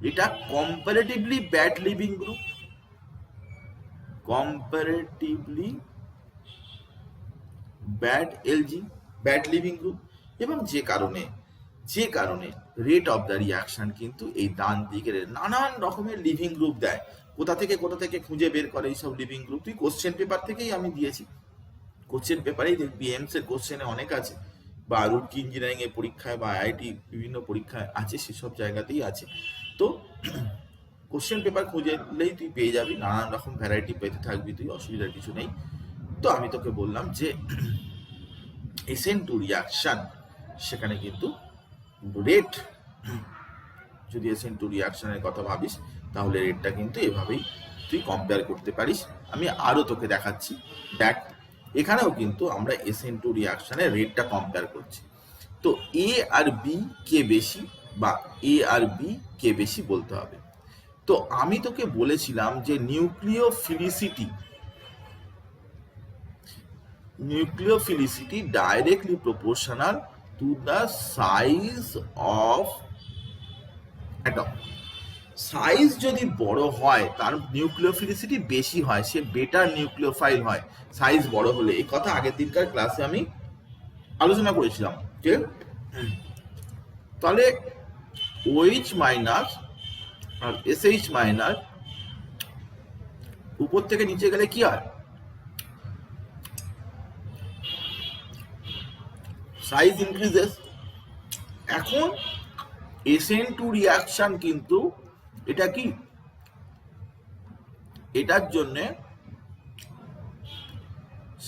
এটা comparatively bad living group, comparatively bad LG, bad living group, এবং যে কারণে রেট অফ দ্য রিয়াকশন কিন্তু এই ডান দিকের নানান রকমের লিভিং গ্রুপ দেয়। কোথা থেকে খুঁজে বের করে এইসব লিভিং গ্রুপ, তুই কোশ্চেন পেপার থেকেই আমি দিয়েছি, কোশ্চেন পেপারেই দেখবি, এমস এর কোশ্চেনে অনেক আছে, বা রুটকি ইঞ্জিনিয়ারিং এর পরীক্ষায় বা আইআইটি বিভিন্ন পরীক্ষায় আছে, সেসব জায়গাতেই আছে। তো কোশ্চেন পেপার খুঁজলেই তুই পেয়ে যাবি, নানান রকম ভ্যারাইটি পেতে থাকবি তুই, অসুবিধার কিছু নেই। তো আমি তোকে বললাম যে SN2 রিয়াকশন, সেখানে কিন্তু রেট, যদি SN2 রিয়াকশনের কথা ভাবিস তাহলে রেটটা কিন্তু এভাবেই তুই কম্পেয়ার করতে পারিস। আমি আরো তোকে দেখাচ্ছি, দেখ এখানেও কিন্তু আমরা SN2 রিয়াকশনের রেটটা কম্পেয়ার করছি। তো এ আর বি কে বেশি, বা এ আর বি কে বেশি বলতে হবে। তো আমি তোকে বলেছিলাম যে nucleophilicity directly proportional to the size of atom. Size যদি বড় হয় তার নিউক্লিওফিলিসিটি বেশি হয়, সে বেটার নিউক্লিওফাইল হয় সাইজ বড় হলে। এই কথা আগের দিনকার ক্লাসে আমি আলোচনা করেছিলাম। ঠিক, তাহলে OH মাইনাস আর SH মাইনাস উপর থেকে নিচে গেলে কি হয়, সাইজ ইনক্রিজেস। এখন SN2 রিয়াকশন কিন্তু এটা কি, এটার জন্য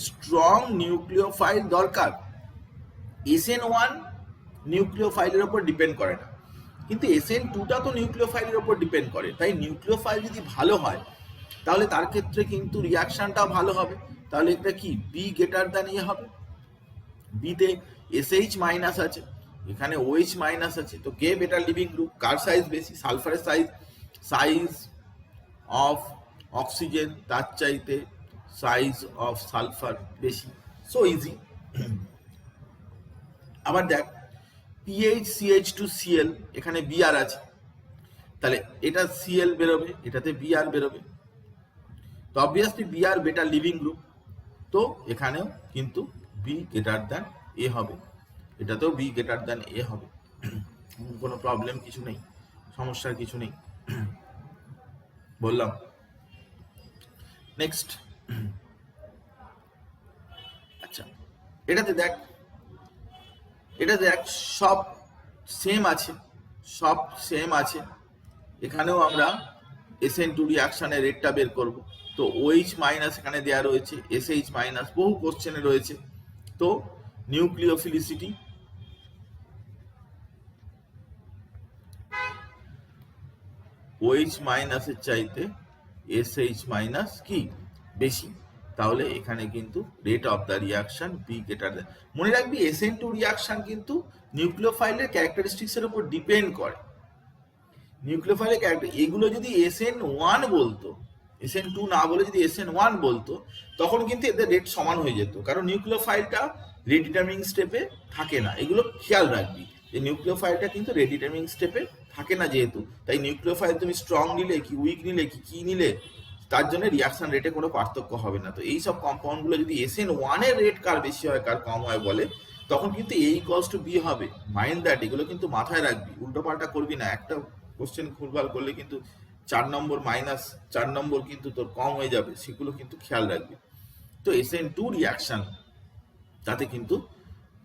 স্ট্রং নিউক্লিওফাইল দরকার। SN1 নিউক্লিওফাইলের উপর ডিপেন্ড করে না, কিন্তু SN2টা তো নিউক্লিওফাইলের উপর ডিপেন্ড করে। তাই নিউক্লিওফাইল যদি ভালো হয় তাহলে তার ক্ষেত্রে কিন্তু রিয়াকশনটাও ভালো হবে। তাহলে এটা কি, বি গ্রেটার দ্যান এ হবে। বিতে SH মাইনাস আছে, এখানে OH মাইনাস আছে, তো কে বেটার লিভিং গ্রুপ, কার সাইজ বেশি, সালফারের সাইজ অফ অক্সিজেন তার চাইতে সাইজ অফ সালফার বেশি, সো ইজি। আবার দেখ PHCH2Cl, এখানে Br আছে, তাহলে এটা Cl বেরোবে, এটাতে Br বেরোবে, তো obviously Br better living group, তো এখানেও কিন্তু বি গ্রেটার দ্যান এ হবে, এটাতেও বি গ্রেটার দ্যান এ হবে, কোনো প্রবলেম কিছু নেই, সমস্যার কিছু নেই, বললাম। নেক্সট, আচ্ছা এটাতে দেখ সব সেম আছে, এখানেও আমরা SN2 রিয়াকশনের রেটটা বের করব। তো OH মাইনাস এখানে দেওয়া রয়েছে, SH মাইনাস বহু কোশ্চেনে রয়েছে। তো নিউক্লিওফিলিসিটি OH মাইনাসের চাইতে SH মাইনাস কি বেশি, তাহলে এখানে কিন্তু rate of the reaction B greater than. মনে রাখবি SN2 রিয়াকশন কিন্তু নিউক্লিওফাইলের ক্যারেক্টারিস্টিক্সের উপর ডিপেন্ড করে। নিউক্লিওফাইলের ক্যারেক্টার, এগুলো যদি SN1 বলতো, SN2 না বলে যদি SN1 বলতো, তখন কিন্তু এদের রেট সমান হয়ে যেত, কারণ নিউক্লিওফাইলটা রেট ডিটারমিনিং স্টেপে থাকে না। এগুলো খেয়াল রাখবি যে নিউক্লিওফাইলটা কিন্তু রেট ডিটারমিনিং স্টেপে থাকে না, যেহেতু তাই নিউক্লিওফাইল তুমি স্ট্রং নিলে কি উইক নিলে কি নিলে তার জন্য রিয়াকশন রেটে কোনো পার্থক্য হবে না। তো এই সব কম্পাউন্ডগুলো যদি SN1 এর রেট কার বেশি হয় কার কম হয় বলে, তখন কিন্তু A ইকুয়ালস টু বি হবে। মাইন্ড দ্যাট, এগুলো কিন্তু মাথায় রাখবি, উল্টো পাল্টা করবি না। একটা কোশ্চেন ভুলভাল করলে কিন্তু 4 নম্বর মাইনাস 4 নম্বর কিন্তু তোর কম হয়ে যাবে, সেগুলো কিন্তু খেয়াল রাখবি। তো SN2 রিয়াকশন, তাতে কিন্তু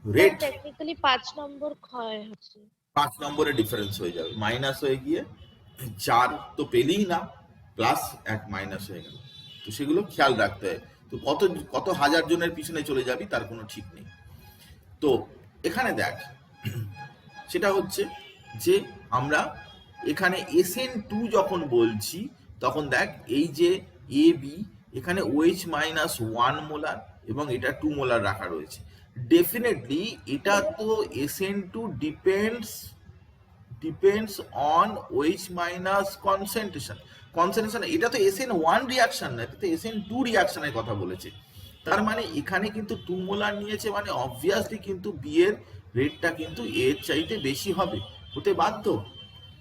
রেট টেকনিক্যালি 5 নম্বর ক্ষয় হচ্ছে। 5 নম্বরের ডিফারেন্স হয়ে যাবে, মাইনাস হয়ে গিয়ে 4 তো পেলেই না, প্লাস 1 মাইনাস হয়ে গেল। তো সেগুলো খেয়াল রাখতে হয়। তো কত কত হাজার জনের পিছনে চলে যাবি তার কোনো ঠিক নেই। তো এখানে দেখ, সেটা হচ্ছে যে আমরা এখানে SN2 যখন বলছি তখন দেখ এই যে AB, এখানে OH মাইনাস 1 মোলার এবং এটা 2 মোলার রাখা রয়েছে। ডেফিনেটলি এটা তো SN2 depends on OH minus concentration. এটা তো SN1 রিয়াকশন না, এটা তো SN2 রিয়াকশনের কথা বলেছে। তার মানে এখানে কিন্তু 2 মোলার নিয়েছে, মানে অবভিয়াসলি কিন্তু বি এর রেটটা কিন্তু এর চাইতে বেশি হবে, হতে বাধ্য।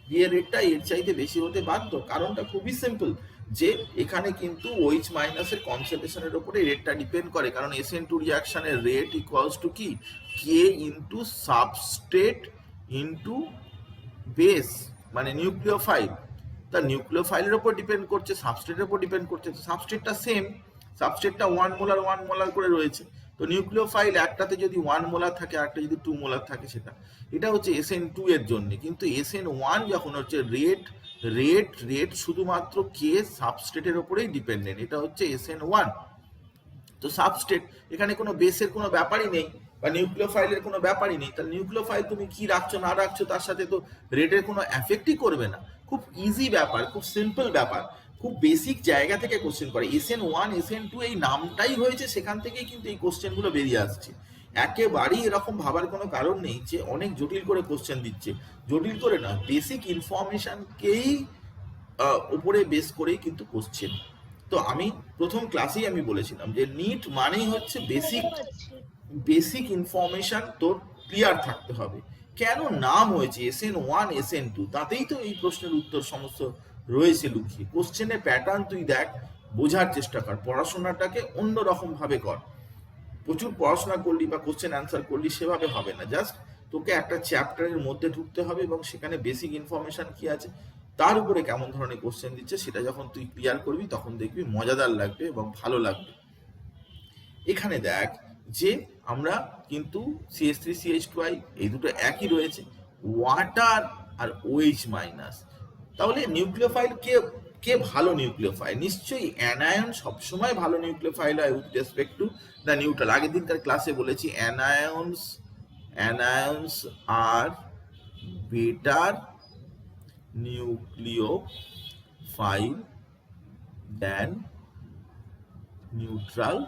বি এর রেটটা এর চাইতে বেশি হতে বাধ্য। কারণটা খুবই সিম্পল, যে এখানে কিন্তু OH মাইনাসের কনসেন্ট্রেশনের উপরে রেটটা ডিপেন্ড করে। কারণ SN2 রিয়াকশনের রেট ইকুয়ালস টু কি, কে ইন্টু সাবস্ট্রেট ইন্টু বেস, মানে নিউক্লিওফাইল। তা নিউক্লিওফাইলের উপর ডিপেন্ড করছে, সাবস্ট্রেটের উপর ডিপেন্ড করছে। তো সাবস্ট্রেটটা সেম, সাবস্ট্রেটটা 1 মোলার করে রয়েছে। তো নিউক্লিওফাইল একটাতে যদি 1 মোলার থাকে, আরেকটা যদি 2 মোলার থাকে, সেটা এটা হচ্ছে SN2 এর জন্য। কিন্তু SN1 যখন হচ্ছে রেট শুধুমাত্র কে সাবস্ট্রেটের উপরেই ডিপেন্ডেন্ট, এটা হচ্ছে SN1। তো সাবস্ট্রেট, এখানে কোনো বেসের কোনো ব্যাপারই নেই, বা নিউক্লিওফাইলের কোনো ব্যাপারই নেই। তাহলে নিউক্লিওফাইল তুমি কি রাখছো না রাখছো তার সাথে তো রেটের কোনো এফেক্টই করবে না। খুব ইজি ব্যাপার, খুব সিম্পল ব্যাপার, খুব বেসিক জায়গা থেকে কোশ্চেন করে। SN1 SN2 এই নামটাই হয়েছে, সেখান থেকেই কিন্তু এই কোশ্চেনগুলো বেরিয়ে আসছে। একেবারেই এরকম ভাবার কোনো কারণ নেই যে অনেক জটিল করে কোশ্চেন দিচ্ছে। জটিল করে না, বেসিক ইনফরমেশনকেই উপরে বেস করেই কিন্তু কোশ্চেন। তো আমি প্রথম ক্লাসেই আমি বলেছিলাম যে নিট মানেই হচ্ছে বেসিক ইনফরমেশন তোর ক্লিয়ার থাকতে হবে। কেন নাম হয়েছে SN1 SN2, তাতেই তো এই প্রশ্নের উত্তর সমস্ত রয়েছে লুকিয়ে। কোশ্চেনের প্যাটার্ন তুই দেখ, বোঝার চেষ্টা কর, পড়াশোনাটাকে অন্যরকম ভাবে কর। প্রচুর পড়াশোনা করলি বা কোশ্চেন অ্যান্সার করলি সেভাবে হবে না। জাস্ট তোকে একটা চ্যাপ্টারের মধ্যে ঢুকতে হবে এবং সেখানে বেসিক ইনফরমেশন কি আছে, তার উপরে কেমন ধরনের কোশ্চেন দিচ্ছে, সেটা যখন তুই ক্লিয়ার করবি তখন দেখবি মজাদার লাগবে এবং ভালো লাগবে। এখানে দেখ যে আমরা কিন্তু CH3CH2I এই দুটো একই রয়েছে, ওয়াটার আর OH মাইনাস। তাহলে নিউক্লিওফাইল কে কে ভালো নিউক্লিওফাইল? নিশ্চয়ই অ্যানায়ন সবসময় ভালো নিউক্লিওফাইল হয় with respect to the neutral. আগের দিনকার ক্লাসে বলেছি anions are better nucleophile than neutral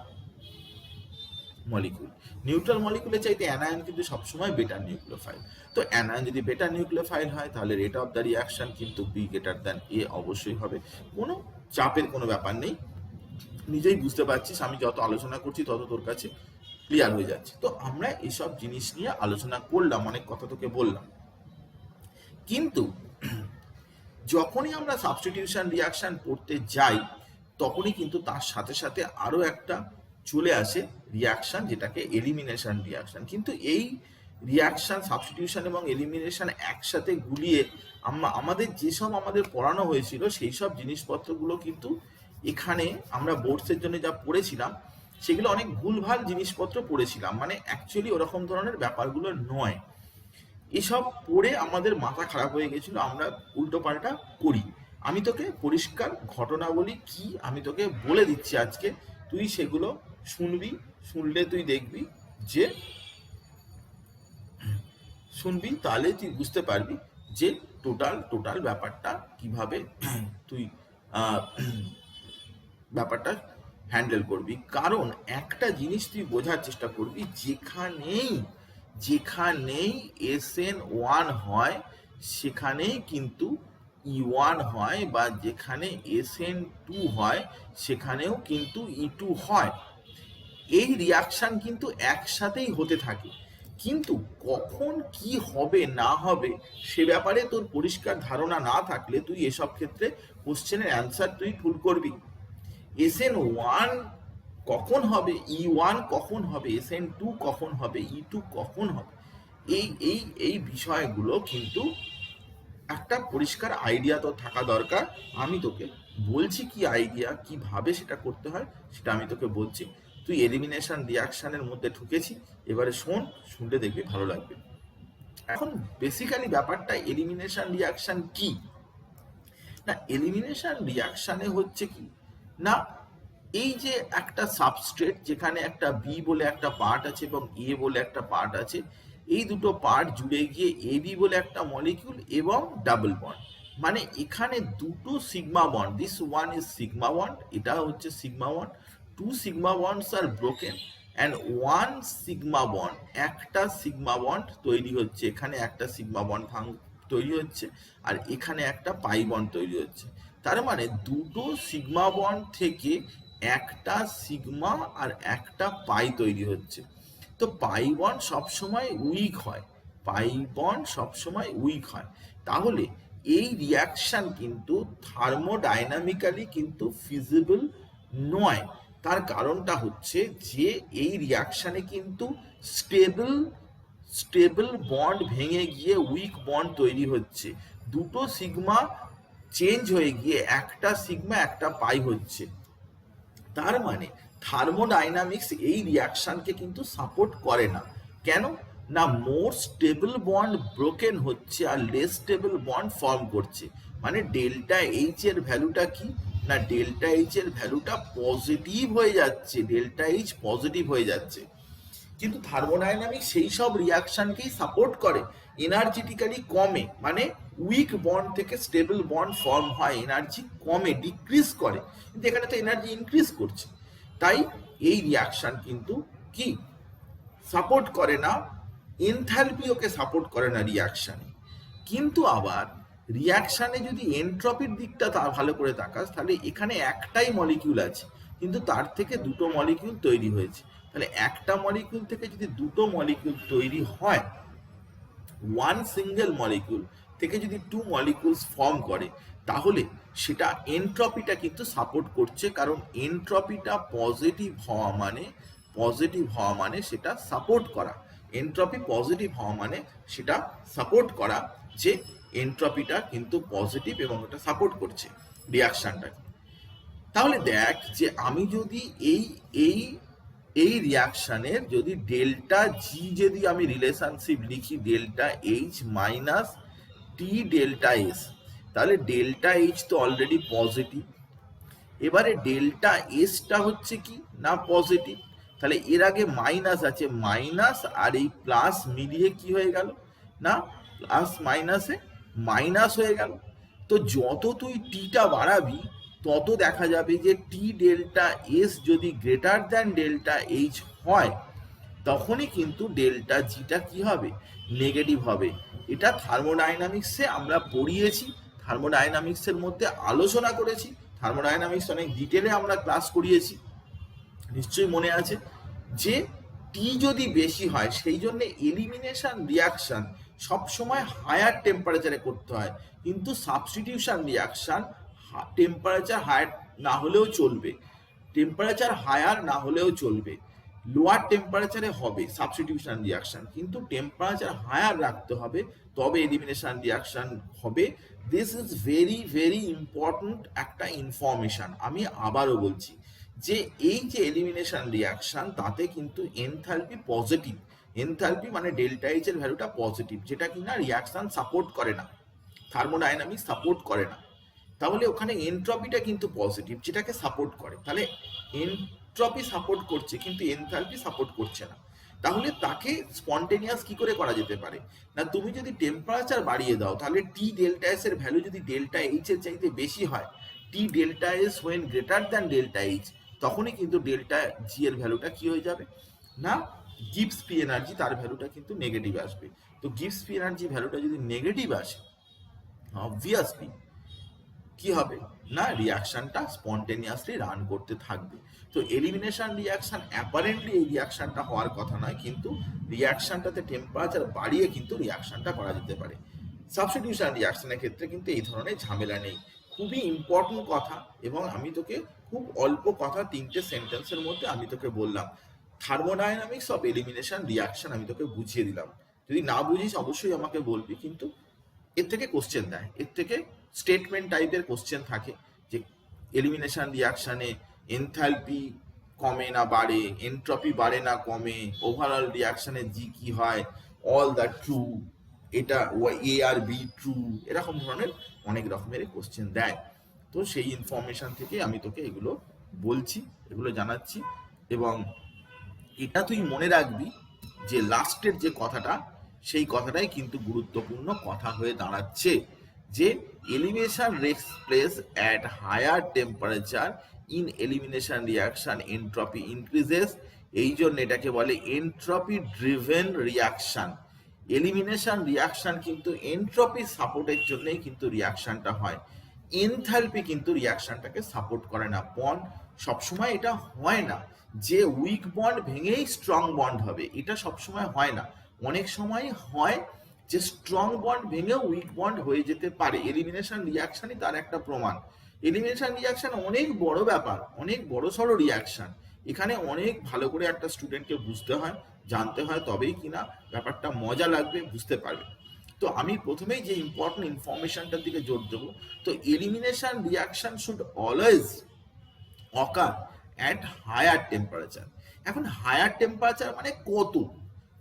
molecule. Neutral মলিকুলের চাইতে অ্যানায়ন কিন্তু সবসময় বেটার নিউক্লিওফাইল। তো অ্যানায়ন যদি বেটার নিউক্লিওফাইল হয় তাহলে রেট অফ দ্য রিয়াকশন কিন্তু বি গ্রেটার দ্যান এ অবশ্যই হবে। কোনো চাপের কোনো ব্যাপার নেই, নিজেই বুঝতে পারছিস। আমি যত আলোচনা করছি তত তোর কাছে ক্লিয়ার হয়ে যাচ্ছে। তো আমরা এসব জিনিস নিয়ে আলোচনা করলাম, অনেক কথা তোকে বললাম, কিন্তু যখনই আমরা সাবস্টিটিউশন রিয়াকশন পড়তে যাই তখনই কিন্তু তার সাথে সাথে আরো একটা চলে আসে রিয়াকশন, যেটাকে এলিমিনেশন রিয়াকশন। কিন্তু এই রিয়াকশন, সাবস্টিটিউশন এবং এলিমিনেশন একসাথে গুলিয়ে আমাদের যেসব আমাদের পড়ানো হয়েছিল সেই সব জিনিসপত্রগুলো কিন্তু এখানে আমরা বোর্ডসের জন্য যা পড়েছিলাম সেগুলো অনেক ভুলভাল জিনিসপত্র পড়েছিলাম, মানে অ্যাকচুয়ালি ওরকম ধরনের ব্যাপারগুলো নয়। এসব পড়ে আমাদের মাথা খারাপ হয়ে গেছিল, আমরা উল্টো পাল্টা করি। আমি তোকে পরিষ্কার ঘটনাবলী কি আমি তোকে বলে দিচ্ছি আজকে, তুই সেগুলো শুনবি, শুনলে তুই দেখবি যে শুনবি তাহলে তুই বুঝতে পারবি যে টোটাল ব্যাপারটা কিভাবে তুই ব্যাপারটা হ্যান্ডেল করবি। কারণ একটা জিনিস তুই বোঝার চেষ্টা করবি, যেখানেই SN1 হয় সেখানেই কিন্তু E1 হয়, বা যেখানে SN2 হয় সেখানেও কিন্তু E2 হয়। এই রিয়াকশন কিন্তু একসাথেই হতে থাকে, কিন্তু কখন কি হবে না হবে সে ব্যাপারে তোর পরিষ্কার ধারণা না থাকলে তুই এসব ক্ষেত্রে কোশ্চেনের অ্যান্সার তুই ভুল করবি। SN1 কখন হবে, E1 কখন হবে, SN2 কখন হবে, E2 কখন হবে, এই এই এই বিষয়গুলো কিন্তু একটা পরিষ্কার আইডিয়া তো থাকা দরকার। আমি তোকে বলছি কি আইডিয়া, কিভাবে সেটা করতে হয় সেটা আমি তোকে বলছি। তুই এলিমিনেশন রিয়াকশনের মধ্যে ঢুকেছি, এবারে শোন, শুনলে দেখবি ভালো লাগবে। এখন বেসিক্যালি ব্যাপারটা এলিমিনেশন রিয়াকশন কি না, এলিমিনেশন রিয়াকশনে হচ্ছে কি না, এই যে একটা সাবস্ট্রেট যেখানে একটা বি বলে একটা পার্ট আছে এবং এ বলে একটা পার্ট আছে, এই দুটো পার্ট জুড়ে গিয়ে এবি বলে একটা মলিকিউল এবং ডাবল বন্ড, মানে এখানে দুটো sigma bond, this one is sigma bond, এটা হচ্ছে sigma bond, two sigma bonds are broken and one sigma bond, একটা সিগমা বন্ড তৈরি হচ্ছে, এখানে একটা সিগমা বন্ড তৈরি হচ্ছে আর এখানে একটা পাই বন্ড তৈরি হচ্ছে। তার মানে দুটো সিগমা বন্ড থেকে একটা সিগমা আর একটা পাই তৈরি হচ্ছে। তো পাই বন্ড সবসময় উইক হয়, পাই বন্ড সবসময় উইক হয়। তাহলে এই রিয়াকশন কিন্তু থার্মোডাইনামিক্যালি কিন্তু ফিজিবল নয়। তার কারণটা হচ্ছে যে এই রিয়াকশনে কিন্তু স্টেবল স্টেবল বন্ড ভেঙে গিয়ে উইক বন্ড তৈরি হচ্ছে, দুটো সিগমা চেঞ্জ হয়ে গিয়ে একটা সিগমা একটা পাই হচ্ছে। তার মানে থার্মোডাইনামিক্স এই রিয়াকশনকে কিন্তু সাপোর্ট করে না। কেন না, মোর স্টেবল বন্ড ব্রোকেন হচ্ছে আর লেস স্টেবল বন্ড ফর্ম করছে। মানে ডেল্টা এইচ এর ভ্যালুটা কি না, ডেল্টা এইচ এর ভ্যালুটা পজিটিভ হয়ে যাচ্ছে, ডেল্টা এইচ পজিটিভ হয়ে যাচ্ছে। কিন্তু থার্মোডাইনামিক্স সেই সব রিয়াকশনকেই সাপোর্ট করে, এনার্জেটিক্যালি কমে, মানে উইক বন্ড থেকে স্টেবল বন্ড ফর্ম হয়, এনার্জি কমে, ডিক্রিজ করে, কিন্তু এখানে তো এনার্জি ইনক্রিজ করছে। তাই এই রিয়াকশন কিন্তু কি সাপোর্ট করে না, এনথালপি ওকে সাপোর্ট করে না রিয়াকশানে। কিন্তু আবার রিয়াকশানে যদি এনট্রপির দিকটা তা ভালো করে তাকাস, তাহলে এখানে একটাই মলিকিউল আছে কিন্তু তার থেকে দুটো মলিকিউল তৈরি হয়েছে। তাহলে একটা মলিকিউল থেকে যদি দুটো মলিকিউল তৈরি হয়, ওয়ান সিঙ্গেল মলিকিউল থেকে যদি টু মলিকিউলস ফর্ম করে, তাহলে সেটা এনট্রপিটা কিন্তু সাপোর্ট করছে, কারণ এনট্রপিটা পজিটিভ হওয়া মানে সেটা সাপোর্ট করা, এনট্রপি পজিটিভ হওয়া মানে সেটা সাপোর্ট করা, যে এনট্রপিটা কিন্তু পজিটিভ এবং এটা সাপোর্ট করছে রিয়াকশনটাকে। তাহলে দেখ যে আমি যদি এই এই এই রিয়াকশনের যদি ডেল্টা জি যদি আমি রিলেশনশিপ লিখি, ডেল্টা এইচ মাইনাস টি ডেল্টা এস, তাহলে ডেল্টা এইচ তো অলরেডি পজিটিভ, এবারে ডেল্টা এসটা হচ্ছে কি না পজিটিভ, তাহলে এর আগে মাইনাস আছে, মাইনাস আর এই প্লাস মিলিয়ে কি হয়ে গেল না প্লাস মাইনাসে মাইনাস হয়ে গেল। তো যত তুই টিটা বাড়াবি তত দেখা যাবে যে টি ডেল্টা এস যদি গ্রেটার দ্যান ডেল্টা এইচ হয়, তখনই কিন্তু ডেল্টা জিটা কি হবে, নেগেটিভ হবে। এটা থার্মোডাইনামিক্সে আমরা পড়িয়েছি, থার্মোডাইনামিক্সের মধ্যে আলোচনা করেছি, থার্মোডাইনামিক্স অনেক ডিটেলে আমরা ক্লাস করিয়েছি, নিশ্চয়ই মনে আছে। যে টি যদি বেশি হয়, সেই জন্য এলিমিনেশন রিয়াকশন সবসময় হায়ার টেম্পারেচারে করতে হয়, কিন্তু সাবস্টিটিউশন রিয়াকশন টেম্পারেচার হায়ার না হলেও চলবে, টেম্পারেচার হায়ার না হলেও চলবে, লোয়ার টেম্পারেচারে হবে সাবস্টিটিউশন রিয়াকশন, কিন্তু টেম্পারেচার হায়ার রাখতে হবে, তবে এলিমিনেশন রিয়াকশন হবে। This is very very important একটা ইনফরমেশন। আমি আবারও বলছি যে এই যে এলিমিনেশন রিয়াকশন, তাতে কিন্তু এনথালপি পজিটিভ, এনথালপি মানে ডেল্টা এইচ এর ভ্যালুটা পজিটিভ, যেটা কিনা রিয়াকশন সাপোর্ট করে না, থার্মোডাইনামিক্স সাপোর্ট করে না। তাহলে ওখানে এনট্রপিটা কিন্তু পজিটিভ, যেটাকে সাপোর্ট করে, তাহলে এনট্রপি সাপোর্ট করছে কিন্তু এনথালপি সাপোর্ট করছে না। তাহলে তাকে স্পন্টেনিয়াস কি করে করা যেতে পারে না, তুমি যদি টেম্পারেচার বাড়িয়ে দাও, তাহলে টি ডেল্টা এস এর ভ্যালু যদি ডেল্টা এইচ এর চাইতে বেশি হয়, T delta S when greater than delta H, তখনই কিন্তু ডেল্টা জি এর ভ্যালুটা কি হয়ে যাবে না, গিবস ফ্রি এনার্জি তার ভ্যালুটা কিন্তু নেগেটিভ আসবে। তো গিবস ফ্রি এনার্জি ভ্যালুটা যদি নেগেটিভ আসে, অবভিয়াসলি কি হবে না, রিয়াকশনটা স্পন্টেনিয়াসলি রান করতে থাকবে। তো এলিমিনেশন রিয়াকশন অ্যাপারেন্টলি এই রিয়াকশনটা হওয়ার কথা নয়, কিন্তু রিয়াকশনটাতে টেম্পারেচার বাড়িয়ে কিন্তু রিয়াকশনটা করা যেতে পারে। সাবস্টিটিউশন রিয়াকশনের ক্ষেত্রে কিন্তু এই ধরনের ঝামেলা নেই, খুবই ইম্পর্টেন্ট কথা, এবং আমি তোকে খুব অল্প কথা 3টে সেন্টেন্সের মধ্যে আমি তোকে বললাম থার্মোডাইনামিক্স অফ এলিমিনেশন রিয়াকশন, আমি তোকে বুঝিয়ে দিলাম। যদি না বুঝিস অবশ্যই আমাকে বলবি, কিন্তু এর থেকে কোশ্চেন দেয়, এর থেকে স্টেটমেন্ট টাইপের কোশ্চেন থাকে যে এলিমিনেশন রিয়াকশনে এনথালপি কমে না বাড়ে, এন্ট্রপি বাড়ে না কমে, ওভারঅল রিয়াকশনে জি কি হয়, অল দ্য ট্রু, এটা এ আর বি ট্রু, এরকম ধরনের অনেক রকমের কোশ্চেন দেয়। তো সেই ইনফরমেশন থেকে আমি তোকে এগুলো বলছি, এগুলো জানাচ্ছি। এবং এটা তুই মনে রাখবি যে লাস্টের যে কথাটা, সেই কথাটাই কিন্তু গুরুত্বপূর্ণ কথা হয়ে দাঁড়াচ্ছে, যে elimination reacts place at higher temperature in elimination reaction entropy increases. এই জন্য এটাকে বলে entropy driven reaction. Elimination reaction কিন্তু এন্ট্রপি সাপোর্টের জন্যই কিন্তু রিয়াকশনটা হয়, এনথালপি কিন্তু রিয়াকশনটাকে সাপোর্ট করে না। বন্ড সবসময় এটা হয় না যে উইক বন্ড ভেঙেই স্ট্রং বন্ড হবে, এটা সবসময় হয় না। অনেক সময় হয় যে স্ট্রং বন্ড ভেঙেও উইক বন্ড হয়ে যেতে পারে। এলিমিনেশন রিয়াকশনই তার একটা প্রমাণ। এলিমিনেশন রিয়াকশন অনেক বড় ব্যাপার, অনেক বড় সড়ো রিয়াকশন। এখানে অনেক ভালো করে একটা স্টুডেন্টকে বুঝতে হয়, জানতে হয়, তবেই কিনা ব্যাপারটা মজা লাগবে, বুঝতে পারবে। তো আমি প্রথমেই যে ইম্পর্টেন্ট ইনফরমেশনটার দিকে জোর দেবো, তো elimination reaction should always occur at higher temperature. এখন হায়ার টেম্পারেচার মানে কত,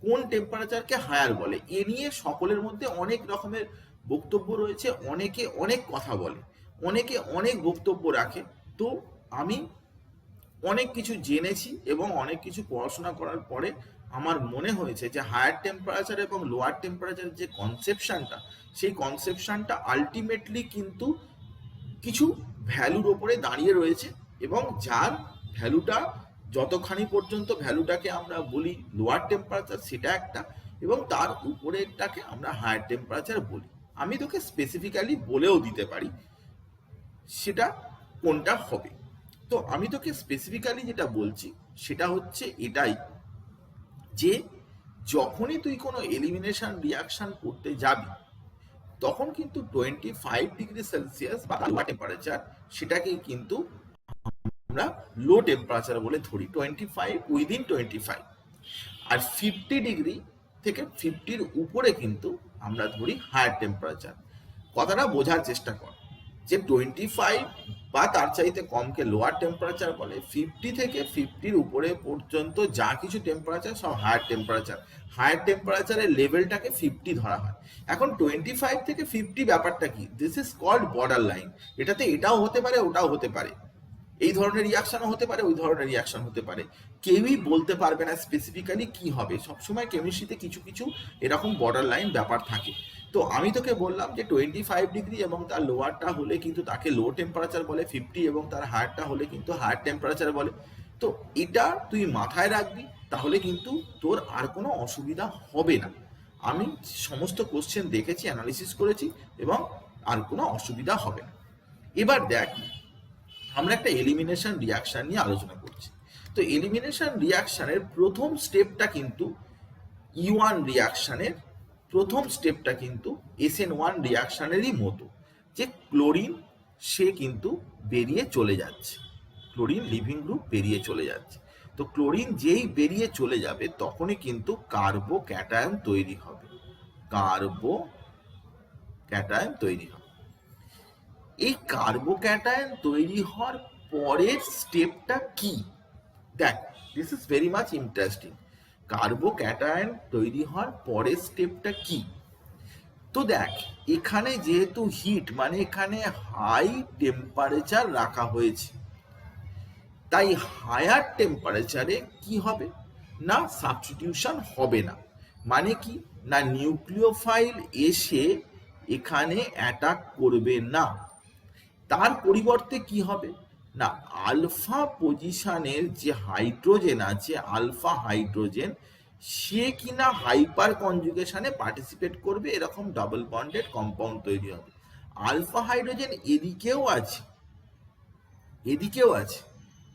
কোন টেম্পারেচারকে হায়ার বলে, এ নিয়ে সকলের মধ্যে অনেক রকমের বক্তব্য রয়েছে, অনেকে অনেক কথা বলে, অনেকে অনেক বক্তব্য রাখে। তো আমি অনেক কিছু জেনেছি এবং অনেক কিছু পড়াশোনা করার পরে আমার মনে হয়েছে যে হায়ার টেম্পারেচার এবং লোয়ার টেম্পারেচারের যে কনসেপশনটা, সেই কনসেপশনটা আলটিমেটলি কিন্তু কিছু ভ্যালুর ওপরে দাঁড়িয়ে রয়েছে, এবং যার ভ্যালুটা যতখানি পর্যন্ত ভ্যালুটাকে আমরা বলি লোয়ার টেম্পারেচার সেটা একটা, এবং তার উপরেরটাকে আমরা হায়ার টেম্পারেচার বলি। আমি তোকে স্পেসিফিক্যালি বলেও দিতে পারি সেটা কোনটা হবে। তো আমি তোকে স্পেসিফিক্যালি যেটা বলছি সেটা হচ্ছে এটাই, যে যখনই তুই কোনো এলিমিনেশন রিয়াকশন করতে যাবি, তখন কিন্তু 25°C বা লোয়ার টেম্পারেচার, সেটাকেই কিন্তু আমরা লো টেম্পারেচার বলে ধরি, 25 উইদিন 25। আর 50° থেকে 50-র উপরে কিন্তু আমরা ধরি হায়ার টেম্পারেচার। কথাটা বোঝার চেষ্টা কর যে 25 বা তার চাইতে কমকে লোয়ার টেম্পারেচার বলে, 50 থেকে 50-র উপরে পর্যন্ত যা কিছু টেম্পারেচার সব হায়ার টেম্পারেচার। হায়ার টেম্পারেচারের লেভেলটাকে 50 ধরা হয়। এখন 25 থেকে 50 ব্যাপারটা কি, this is called border line. এটাতে এটাও হতে পারে, ওটাও হতে পারে, এই ধরনের রিয়াকশনও হতে পারে, ওই ধরনের রিয়াকশন হতে পারে, কেউই বলতে পারবে না স্পেসিফিক্যালি কি হবে। সবসময় কেমিস্ট্রিতে কিছু কিছু এরকম বর্ডার লাইন ব্যাপার থাকে। তো আমি তোকে বললাম যে 25° এবং তার লোয়ারটা হলে কিন্তু তাকে লো টেম্পারেচার বলে, 50 এবং তার হায়ারটা হলে কিন্তু হায়ার টেম্পারেচার বলে। তো এটা তুই মাথায় রাখবি, তাহলে কিন্তু তোর আর কোনো অসুবিধা হবে না। আমি সমস্ত কোশ্চেন দেখেছি, অ্যানালিসিস করেছি, এবং আর কোনো অসুবিধা হবে না। এবার দেখ, আমরা একটা এলিমিনেশন রিয়াকশন নিয়ে আলোচনা করছি। তো এলিমিনেশন রিয়াকশনের প্রথম স্টেপটা কিন্তু E1 রিয়াকশনের প্রথম স্টেপটা কিন্তু SN1 রিয়াকশনেরই মতো, যে ক্লোরিন সে কিন্তু বেরিয়ে চলে যাচ্ছে, ক্লোরিন লিভিং গ্রুপ বেরিয়ে চলে যাচ্ছে। তো ক্লোরিন যেই বেরিয়ে চলে যাবে তখনই কিন্তু কার্বো ক্যাটায়ন তৈরি হবে, কার্বো ক্যাটায়ন তৈরি হবে। এই কার্বোক্যাটায়ন তৈরি হওয়ার পরের স্টেপটা কি, দেখ, this is very much interesting. Carbocation তৈরি হওয়ার পরের স্টেপটা কি, তো দেখ, এখানে যেহেতু হিট মানে এখানে হাই টেম্পারেচার রাখা হয়েছে, তাই হায়ার টেম্পারেচারে কি হবে না, সাবস্টিটিউশন হবে না। মানে কি না, নিউক্লিওফাইল এসে এখানে অ্যাটাক করবে না, তার পরিবর্তে কি হবে না, আলফা পজিশনের যে হাইড্রোজেন আছে, আলফা হাইড্রোজেন, সে কিনা হাইপার কনজুগেশনে পার্টিসিপেট করবে, এরকম ডাবল বন্ডেড কম্পাউন্ড তৈরি হবে। আলফা হাইড্রোজেন এদিকেও আছে, এদিকেও আছে,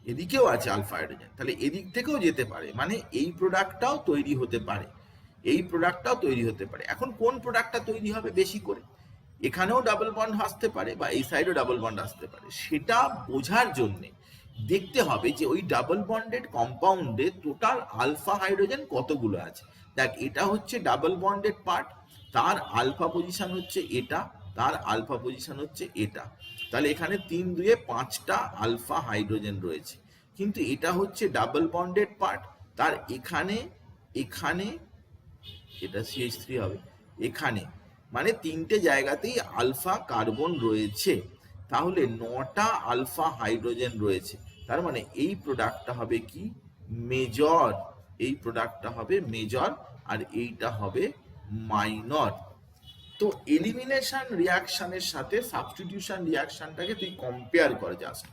এদিকেও আছে আলফা হাইড্রোজেন, তাহলে এদিক থেকেও যেতে পারে, মানে এই প্রোডাক্টটাও তৈরি হতে পারে, এই প্রোডাক্টটাও তৈরি হতে পারে। এখন কোন প্রোডাক্টটা তৈরি হবে বেশি করে, এখানেও ডাবল বন্ড আসতে পারে বা এই সাইডেও ডাবল বন্ড আসতে পারে, সেটা বোঝার জন্যে দেখতে হবে যে ওই ডাবল বন্ডেড কম্পাউন্ডে টোটাল আলফা হাইড্রোজেন কতগুলো আছে। দেখ, এটা হচ্ছে ডাবল বন্ডেড পার্ট, তার আলফা পজিশন হচ্ছে এটা, তার আলফা পজিশন হচ্ছে এটা, তাহলে এখানে 3 2 5টা আলফা হাইড্রোজেন রয়েছে। কিন্তু এটা হচ্ছে ডাবল বন্ডেড পার্ট, তার এখানে এখানে এটা CH3 হবে, এখানে মানে 3টে জায়গাতেই আলফা কার্বন রয়েছে, তাহলে 9টা আলফা হাইড্রোজেন রয়েছে। তার মানে এই প্রোডাক্টটা হবে কি, মেজর, এই প্রোডাক্টটা হবে মেজর আর এইটা হবে মাইনর। তো এলিমিনেশন রিয়াকশনের সাথে সাবস্টিটিউশন রিয়াকশনটাকে তুই কম্পেয়ার কর জাস্ট।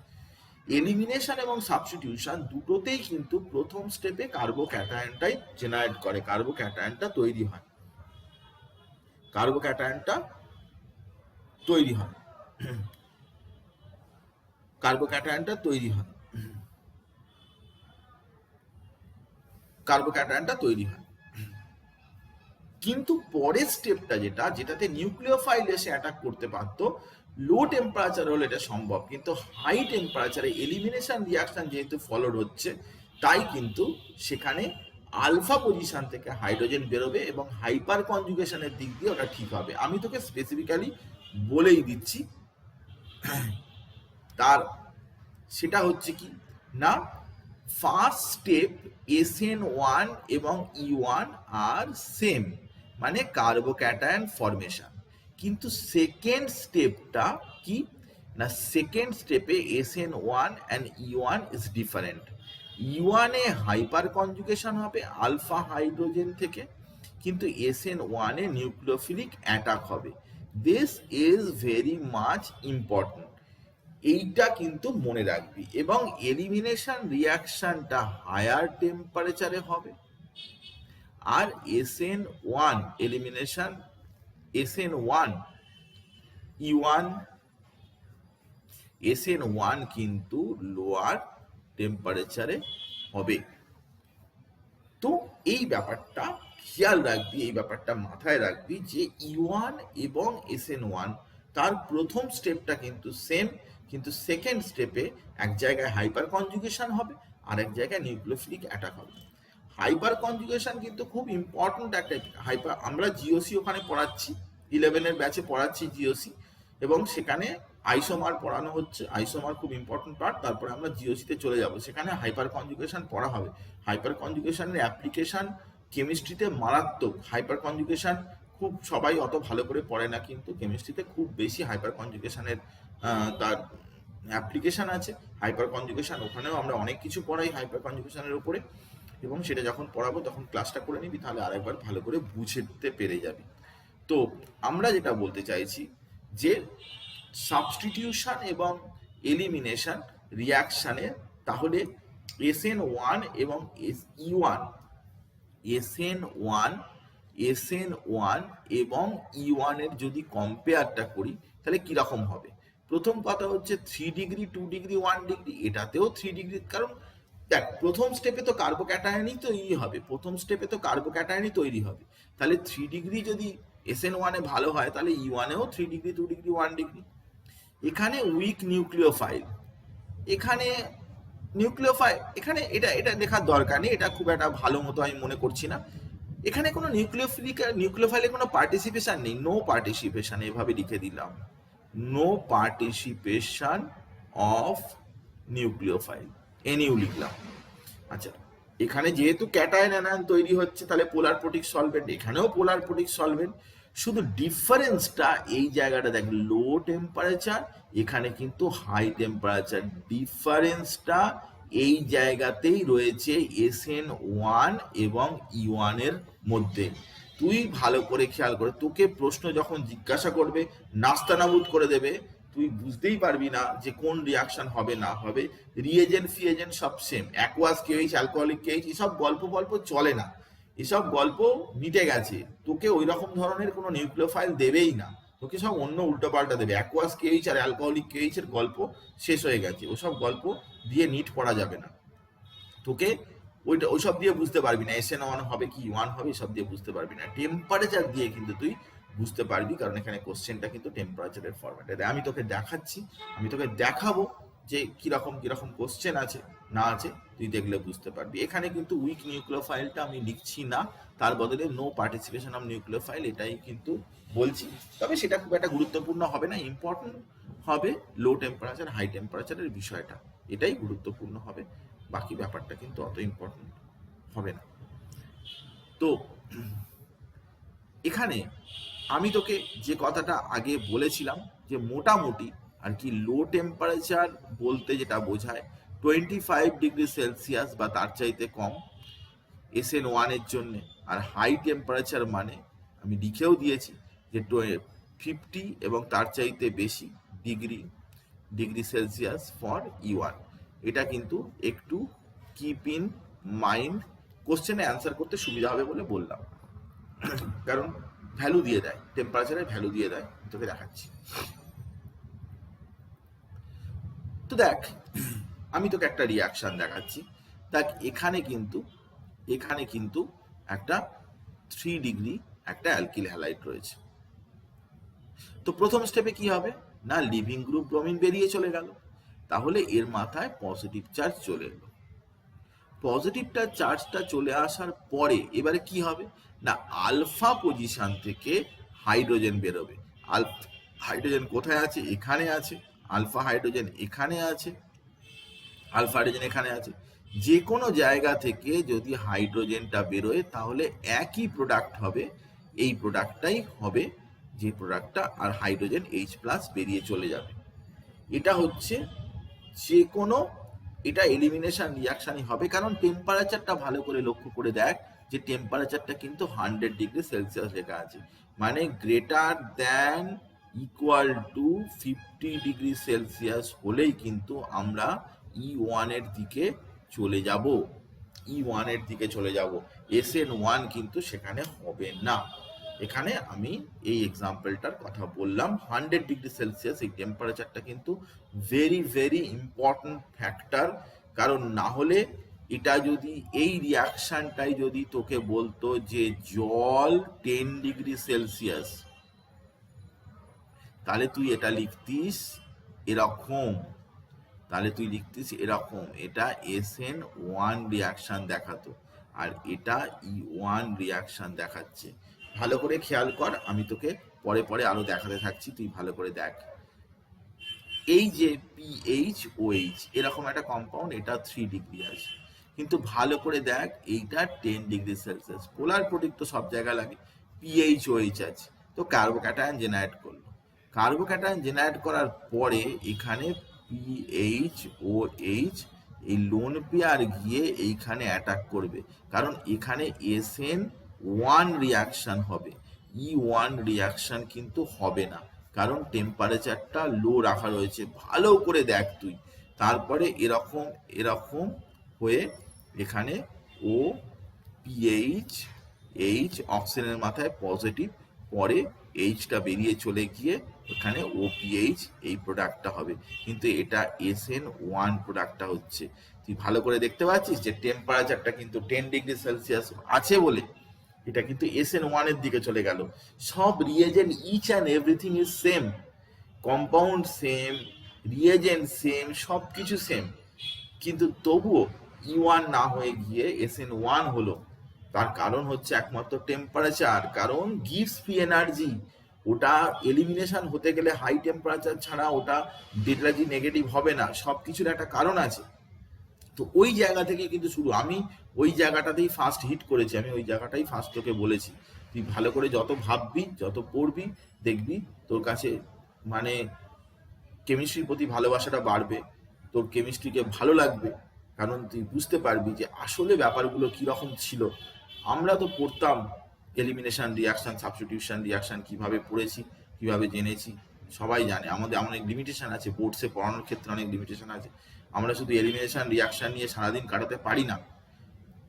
এলিমিনেশন এবং সাবস্টিটিউশন দুটোতেই কিন্তু প্রথম স্টেপে কার্বোক্যাটায়নটাই জেনারেট করে, কার্বোক্যাটায়নটা তৈরি হয়, কার্বোক্যাটায়নটা তৈরি হয়, কার্বোক্যাটায়নটা তৈরি হয়, কার্বোক্যাটায়নটা তৈরি হয়। কিন্তু পরের স্টেপটা যেটাতে নিউক্লিওফাইল এসে অ্যাটাক করতে পারতো, লো টেম্পারেচার হলে এটা সম্ভব, কিন্তু হাই টেম্পারেচারে এলিমিনেশন রিয়াকশন যেহেতু ফলোড হচ্ছে, তাই কিন্তু সেখানে আলফা পজিশন থেকে হাইড্রোজেন বেরোবে এবং হাইপার কনজুগেশনের দিক দিয়ে ওটা ঠিক হবে। আমি তোকে স্পেসিফিক্যালি বলেই দিচ্ছি, তার সেটা হচ্ছে কি না, ফার্স্ট স্টেপ SN1 এবং E1 আর সেম, মানে কার্বোক্যাটায়ন ফরমেশন। কিন্তু সেকেন্ড স্টেপটা কি না, সেকেন্ড স্টেপে SN1 and E1 is different. E1 A hyper conjugation হবে আলফা হাইড্রোজেন থেকে, কিন্তু SN1 এ নিউক্লিওফিলিক অ্যাটাক হবে। This is very much important, এইটা কিন্তু মনে রাখবি। এবং এলিমিনেশন রিয়াকশনটা হায়ার টেম্পারেচারে হবে, আর SN1 elimination, SN1 E1 SN1 কিন্তু লোয়ার টেম্পারেচারে হবে। তো এই ব্যাপারটা খেয়াল রাখবি, এই ব্যাপারটা মাথায় রাখবি যে E1 এবং SN1 তার প্রথম স্টেপটা কিন্তু সেম, কিন্তু সেকেন্ড স্টেপে এক জায়গায় হাইপার কনজুগেশন হবে আর এক জায়গায় নিউক্লিওফিলিক অ্যাটাক হবে। হাইপার কনজুগেশন কিন্তু খুব ইম্পর্টেন্ট একটা হাইপার, আমরা জিওসি ওখানে পড়াচ্ছি, 11-এর ব্যাচে পড়াচ্ছি জিওসি, এবং সেখানে আইসোমার পড়ানো হচ্ছে, আইসোমার খুব ইম্পর্টেন্ট পার্ট। তারপরে আমরা জিওসিতে চলে যাব, সেখানে হাইপার কনজুগেশন পড়া হবে। হাইপার কনজুগেশনের অ্যাপ্লিকেশন কেমিস্ট্রিতে মারাত্মক। হাইপার কনজুগেশন খুব সবাই অত ভালো করে পড়ে না, কিন্তু কেমিস্ট্রিতে খুব বেশি হাইপার কনজুগেশনের তার অ্যাপ্লিকেশন আছে। হাইপার কনজুগেশন ওখানেও আমরা অনেক কিছু পড়াই হাইপার কনজুগেশনের উপরে, এবং সেটা যখন পড়াবো তখন ক্লাসটা করে নিবি, তাহলে আরেকবার ভালো করে বুঝতে পেরে যাবি। তো আমরা যেটা বলতে চাইছি যে সাবস্টিটিউশন এবং এলিমিনেশন রিয়াকশানে তাহলে SN1 এবং E1, SN1 এবং E1 এর যদি কম্পেয়ারটা করি তাহলে কিরকম হবে। প্রথম কথা হচ্ছে 3 ডিগ্রি 2 ডিগ্রি 1 ডিগ্রি, এটাতেও 3 ডিগ্রি, কারণ দেখ প্রথম স্টেপে তো কার্বোক্যাটায়নই তৈরি হবে, প্রথম স্টেপে তো কার্বোক্যাটায়নই তৈরি হবে, তাহলে 3 ডিগ্রি যদি SN1 এ ভালো হয় তাহলে E1 এও 3 ডিগ্রি 2 ডিগ্রি 1 ডিগ্রি। এখানে উইক নিউক্লিওফাইল, এখানে নিউক্লিওফাইল, এখানে এটা এটা দেখার দরকার নেই, এটা খুব একটা ভালো মতো আমি মনে করছি না। এখানে কোনো নিউক্লিওফাইলে কোনো পার্টিসিপেশন নেই, নো পার্টিসিপেশন, এভাবে লিখে দিলাম, no participation of nucleophile, NU লিখলাম। আচ্ছা, এখানে যেহেতু ক্যাটায়ন অ্যানায়ন তৈরি হচ্ছে, তাহলে পোলার প্রোটিক সলভেন্ট, এখানেও পোলার প্রোটিক সলভেন্ট, শুধু ডিফারেন্সটা এই জায়গাটা দেখ, লো টেম্পারেচার, এখানে কিন্তু হাই টেম্পারেচার, ডিফারেন্সটা এই জায়গাতেই রয়েছে SN1 এবং E1 এর মধ্যে। তুই ভালো করে খেয়াল করে, তোকে প্রশ্ন যখন জিজ্ঞাসা করবে নাস্তানাবুদ করে দেবে, তুই বুঝতেই পারবি না যে কোন রিয়াকশন হবে না হবে। রিএজেন্ট ফিএজেন্ট সব same, aqueous KH, alcoholic KH, এসব গল্প চলে না, এসব গল্প মিটে গেছে। তোকে ওই রকম ধরনের কোনো নিউক্লিওফাইল দেবেই না, তোকে সব অন্য উল্টোপাল্টা দেবে। অ্যাকোয়াস কেএইচ আর অ্যালকোহলিক কেএইচ এর গল্প শেষ হয়ে গেছে, ওসব গল্প দিয়ে নিট পড়া যাবে না। তোকে ওইসব দিয়ে বুঝতে পারবি না SN1 হবে কি E1 হবে, এসব দিয়ে বুঝতে পারবি না। টেম্পারেচার দিয়ে কিন্তু তুই বুঝতে পারবি, কারণ এখানে কোশ্চেনটা কিন্তু টেম্পারেচারের ফরম্যাটে দেয়। আমি তোকে দেখাচ্ছি, আমি তোকে দেখাবো যে কিরকম কিরকম কোশ্চেন আছে না আছে, তুই দেখলে বুঝতে পারবি। এখানে কিন্তু উইক নিউক্লিওফাইলটা আমি লিখছি না, তার বদলে নো পার্টিসিপেশন অফ নিউক্লিওফাইল এটাই কিন্তু বলছি। তবে সেটা খুব একটা গুরুত্বপূর্ণ হবে না, ইম্পর্টেন্ট হবে লো টেম্পারেচার হাই টেম্পারেচারের বিষয়টা, এটাই গুরুত্বপূর্ণ হবে, বাকি ব্যাপারটা কিন্তু অত ইম্পর্টেন্ট হবে না। তো এখানে আমি তোকে যে কথাটা আগে বলেছিলাম যে মোটামুটি আর কি লো টেম্পারেচার বলতে যেটা বোঝায় 25 ডিগ্রি সেলসিয়াস বা তার চাইতে কম SN1 এর জন্য, আর হাই টেম্পারেচার মানে আমি লিখেও দিয়েছি যে 50 এবং তার চাইতে বেশি ডিগ্রি সেলসিয়াস ফর E1। এটা কিন্তু একটু কিপ ইন মাইন্ড, কোশ্চেনে অ্যান্সার করতে সুবিধা হবে বলে বললাম, কারণ ভ্যালু দিয়ে দেয়, টেম্পারেচারের ভ্যালু দিয়ে দেয়, তোকে দেখাচ্ছি। তো দেখ, আমি তোকে একটা রিয়াকশন দেখাচ্ছি। দেখ এখানে কিন্তু একটা 3 ডিগ্রি একটা অ্যালকিল হ্যালাইড রয়েছে। তো প্রথম স্টেপে কি হবে না, লিভিং গ্রুপ ব্রোমিন বেরিয়ে চলে গেল, তাহলে এর মাথায় পজিটিভ চার্জ চলে এলো। পজিটিভটা চার্জটা চলে আসার পরে এবারে কি হবে না, আলফা পজিশন থেকে হাইড্রোজেন বেরোবে। হাইড্রোজেন কোথায় আছে, এখানে আছে, আলফা হাইড্রোজেন এখানে আছে, আলফা হাইড্রোজেন এখানে আছে। যে কোনো জায়গা থেকে যদি হাইড্রোজেনটা বেরোয় তাহলে একই প্রোডাক্ট হবে, এই প্রোডাক্টটাই হবে যে প্রোডাক্টটা, আর হাইড্রোজেন H+ বেরিয়ে চলে যাবে। এটা হচ্ছে যে কোনো, এটা এলিমিনেশন রিয়াকশনই হবে, কারণ টেম্পারেচারটা ভালো করে লক্ষ্য করে দেখ যে টেম্পারেচারটা কিন্তু 100 ডিগ্রি সেলসিয়াস লেখা আছে, মানে greater than equal to 50 degree Celsius হলেই কিন্তু আমরা E1 এর দিকে চলে যাব, E1 এর দিকে চলে যাব, SN1 কিন্তু সেখানে হবে না। এখানে আমি এই এক্সাম্পলটার কথা বললাম। 100 ডিগ্রি সেলসিয়াস এই টেম্পারেচারটা কিন্তু ভেরি ভেরি ইম্পর্টেন্ট ফ্যাক্টর, কারণ না হলে এটা যদি এই রিয়াকশনটাই যদি তোকে বলতো যে জল 10 ডিগ্রি সেলসিয়াস, তাহলে তুই এটা লিখতিস এরকম, এটা SN1 রিয়াকশন দেখাতো, আর এটা E1 রিয়াকশন দেখাচ্ছে। ভালো করে খেয়াল কর, আমি তোকে পরে পরে আরো দেখাতে থাকছি, তুই ভালো করে দেখ। এই যে PHOH এরকম একটা কম্পাউন্ড, এটা 3 ডিগ্রি আছে, কিন্তু ভালো করে দেখ এইটা 10 ডিগ্রি সেলসিয়াস। পোলার প্রোডাক্ট তো সব জায়গায় লাগে, PHOH আছে, তো কার্বোক্যাটায়ন জেনারেট করলো, কার্বোক্যাটায়ন জেনারেট করার পরে এখানে PHOH এই লোন পেয়ার গিয়ে এইখানে অ্যাটাক করবে, কারণ এখানে SN1 রিয়াকশন হবে, E1 রিয়াকশন কিন্তু হবে না, কারণ টেম্পারেচারটা লো রাখা রয়েছে। ভালো করে দেখ তুই, তারপরে এরকম হয়ে এখানে OPH অক্সিজেনের মাথায় পজিটিভ, পরে এইচটা বেরিয়ে চলে গিয়ে এখানে OPH এই প্রোডাক্টটা হবে, কিন্তু এটা SN1 প্রোডাক্টটা হচ্ছে। তুই ভালো করে দেখতে পাচ্ছিস যে টেম্পারেচারটা কিন্তু 10 ডিগ্রি সেলসিয়াস আছে বলে এটা কিন্তু SN1 এর দিকে চলে গেল। সব reagent, each and everything is same, compound same, reagent same, সব কিছু সেম, কিন্তু তবুও E1 না হয়ে গিয়ে SN1 হলো। তার কারণ হচ্ছে একমাত্র টেম্পারেচার, কারণ গিভস ফ্রি এনার্জি, ওটা এলিমিনেশন হতে গেলে হাই টেম্পারেচার ছাড়া ওটা ডেটাজি নেগেটিভ হবে না, সব কিছুর একটা কারণ আছে। তো ওই জায়গা থেকে কিন্তু শুরু, আমি ওই জায়গাটাতেই ফার্স্ট হিট করেছি, আমি ওই জায়গাটাই ফার্স্ট তোকে বলেছি। তুই ভালো করে যত ভাববি, যত পড়বি, দেখবি তোর কাছে মানে কেমিস্ট্রির প্রতি ভালোবাসাটা বাড়বে, তোর কেমিস্ট্রিকে ভালো লাগবে, কারণ তুই বুঝতে পারবি যে আসলে ব্যাপারগুলো কীরকম ছিল। আমরা তো পড়তাম এলিমিনেশন রিয়াকশন, সাবস্টিটিউশন রিয়াকশন, কিভাবে পড়েছি, কিভাবে জেনেছি, সবাই জানে। আমাদের অনেক লিমিটেশন আছে, বোর্ডসে পড়ানোর ক্ষেত্রে অনেক লিমিটেশন আছে। আমরা শুধু এলিমিনেশন রিয়াকশন নিয়ে সারাদিন কাটাতে পারি না,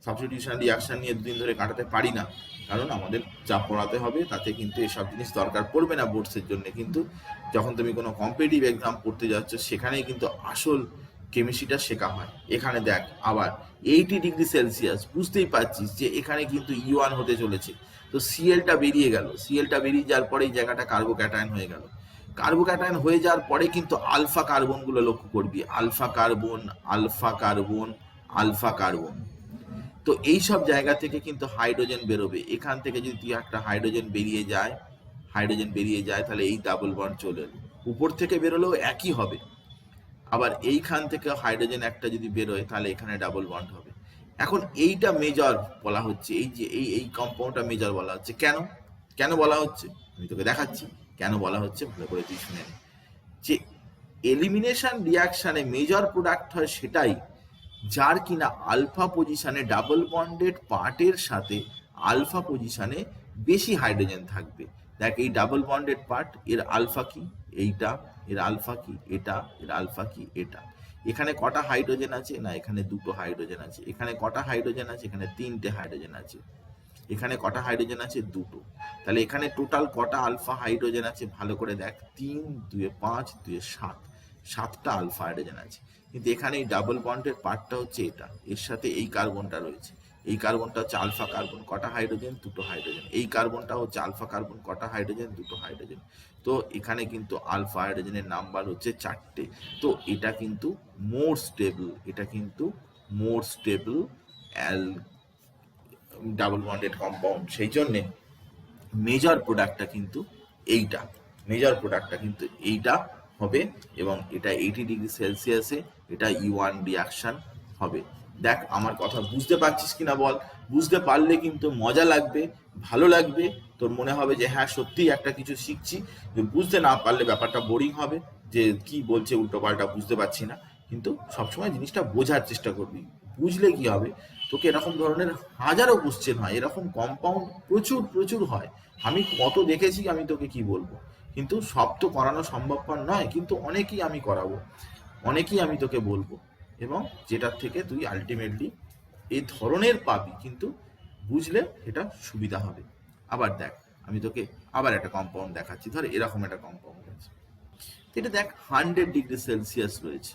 সাবস্টিটিউশন রিয়াকশন নিয়ে দুদিন ধরে কাটাতে পারি না, কারণ আমাদের যা পড়াতে হবে তাতে কিন্তু এসব জিনিস দরকার পড়বে না বোর্ডসের জন্য। কিন্তু যখন তুমি কোনো কম্পিটিটিভ এক্সাম পড়তে যাচ্ছ, সেখানেই কিন্তু আসল কেমিস্ট্রিটা শেখা হয়। এখানে দেখ আবার 80°C, বুঝতেই পারছিস যে এখানে কিন্তু E1 হতে চলেছে। তো সিএলটা বেরিয়ে গেল, সিএলটা বেরিয়ে যাওয়ার পরে এই জায়গাটা কার্বোক্যাটায়ন হয়ে গেল। কার্বোক্যাটায়ন হয়ে যাওয়ার পরে কিন্তু আলফা কার্বনগুলো লক্ষ্য করবি, alpha carbon, alpha carbon, alpha carbon. তো এই সব জায়গা থেকে কিন্তু হাইড্রোজেন বেরোবে। এখান থেকে যদি তুই একটা হাইড্রোজেন বেরিয়ে যায়, হাইড্রোজেন বেরিয়ে যায়, তাহলে এই ডাবল বন্ড চলে এলো। উপর থেকে বেরোলেও একই হবে। আবার এইখান থেকে হাইড্রোজেন একটা যদি বেরোয়, তাহলে এখানে ডাবল বন্ড হবে। এখন এইটা মেজর বলা হচ্ছে, এই যে এই কম্পাউন্ডটা মেজর বলা হচ্ছে। কেন কেন বলা হচ্ছে আমি তোকে দেখাচ্ছি কেন বলা হচ্ছে, ভালো করে তুই শুনে নে। যে এলিমিনেশন রিয়াকশনে মেজর প্রোডাক্ট হয় সেটাই যার কিনা আলফা পজিশনে ডাবল বন্ডেড পার্টের সাথে আলফা পজিশনে বেশি হাইড্রোজেন থাকবে। দেখ এই ডাবল বন্ডেড পার্ট, এর আলফা কি এইটা, এর আলফা কি এটা, এর আলফা কি এটা। এখানে কটা হাইড্রোজেন আছে? না, এখানে দুটো হাইড্রোজেন আছে। এখানে কটা হাইড্রোজেন আছে? এখানে তিনটে হাইড্রোজেন আছে। এখানে কটা হাইড্রোজেন আছে? দুটো। তাহলে এখানে টোটাল কটা আলফা হাইড্রোজেন আছে? ভালো করে দেখ, 3 2 5 2 7, 7টা আলফা হাইড্রোজেন আছে। কিন্তু এখানে এই ডাবল বন্ডের পার্টটা হচ্ছে এটা, এর সাথে এই কার্বনটা রয়েছে। এই কার্বনটা হচ্ছে আলফা কার্বন, কটা হাইড্রোজেন? দুটো হাইড্রোজেন। এই কার্বনটা হচ্ছে আলফা কার্বন, কটা হাইড্রোজেন? দুটো হাইড্রোজেন। তো এখানে কিন্তু আলফা হাইড্রোজেনের নাম্বার হচ্ছে 4টে। তো এটা কিন্তু মোর স্টেবল, এটা কিন্তু মোর স্টেবল ডাবল বন্ডেড কম্পাউন্ড। সেই জন্যে মেজর প্রোডাক্টটা কিন্তু এইটা, মেজর প্রোডাক্টটা কিন্তু এইটা হবে। এবং এটা 80°C, এটা E1 রিয়াকশন হবে। দেখ আমার কথা বুঝতে পারছিস কিনা বল। বুঝতে পারলে কিন্তু মজা লাগবে, ভালো লাগবে, তোর মনে হবে যে হ্যাঁ সত্যিই একটা কিছু শিখছি। বুঝতে না পারলে ব্যাপারটা বোরিং হবে, যে কি বলছে উল্টো পাল্টা বুঝতে পারছি না। কিন্তু সবসময় জিনিসটা বোঝার চেষ্টা করবি। বুঝলে কি হবে, তোকে এরকম ধরনের হাজারো কোশ্চেন হয়, এরকম কম্পাউন্ড প্রচুর প্রচুর হয়। আমি কত দেখেছি আমি তোকে কি বলবো। কিন্তু সব তো করানো সম্ভবপর নয়, কিন্তু অনেকেই আমি করাবো, অনেকেই আমি তোকে বলবো, এবং যেটার থেকে তুই আলটিমেটলি এই ধরনের পাবি, কিন্তু বুঝলে এটা সুবিধা হবে। আবার দেখ আমি তোকে আবার একটা কম্পাউন্ড দেখাচ্ছি। ধর এরকম একটা কম্পাউন্ড আছে, এটা দেখ 100°C রয়েছে।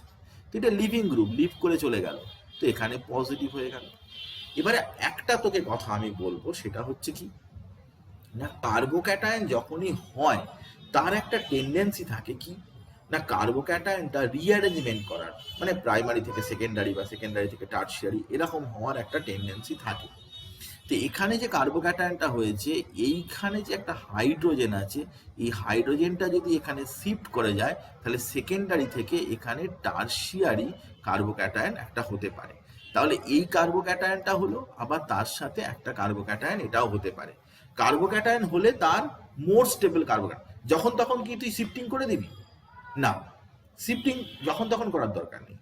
তো এটা লিভিং গ্রুপ, লিভ করে চলে গেল, তো এখানে পজিটিভ হয়ে গেল। এবারে একটা তোকে কথা আমি বলবো, সেটা হচ্ছে কি না, কার্বোক্যাটায়ন যখনই হয় তার একটা টেন্ডেন্সি থাকে কি না, কার্বোক্যাটায়নটা রিঅ্যারেঞ্জমেন্ট করার, মানে প্রাইমারি থেকে সেকেন্ডারি বা সেকেন্ডারি থেকে টার্সিয়ারি এরকম হওয়ার একটা টেন্ডেন্সি থাকে। তো এখানে যে কার্বোক্যাটায়নটা হয়েছে, এইখানে যে একটা হাইড্রোজেন আছে, এই হাইড্রোজেনটা যদি এখানে শিফট করে যায়, তাহলে সেকেন্ডারি থেকে এখানে টার্সিয়ারি কার্বোক্যাটায়ন একটা হতে পারে। তাহলে এই কার্বোক্যাটায়নটা হলো, আবার তার সাথে একটা কার্বোক্যাটায়ন এটাও হতে পারে। কার্বোক্যাটায়ন হলে তার মোর স্টেবল কার্বোক্যাটায়ন, যখন তখন কি তুই শিফটিং করে দিবি? না, শিফটিং যখন তখন করার দরকার নেই।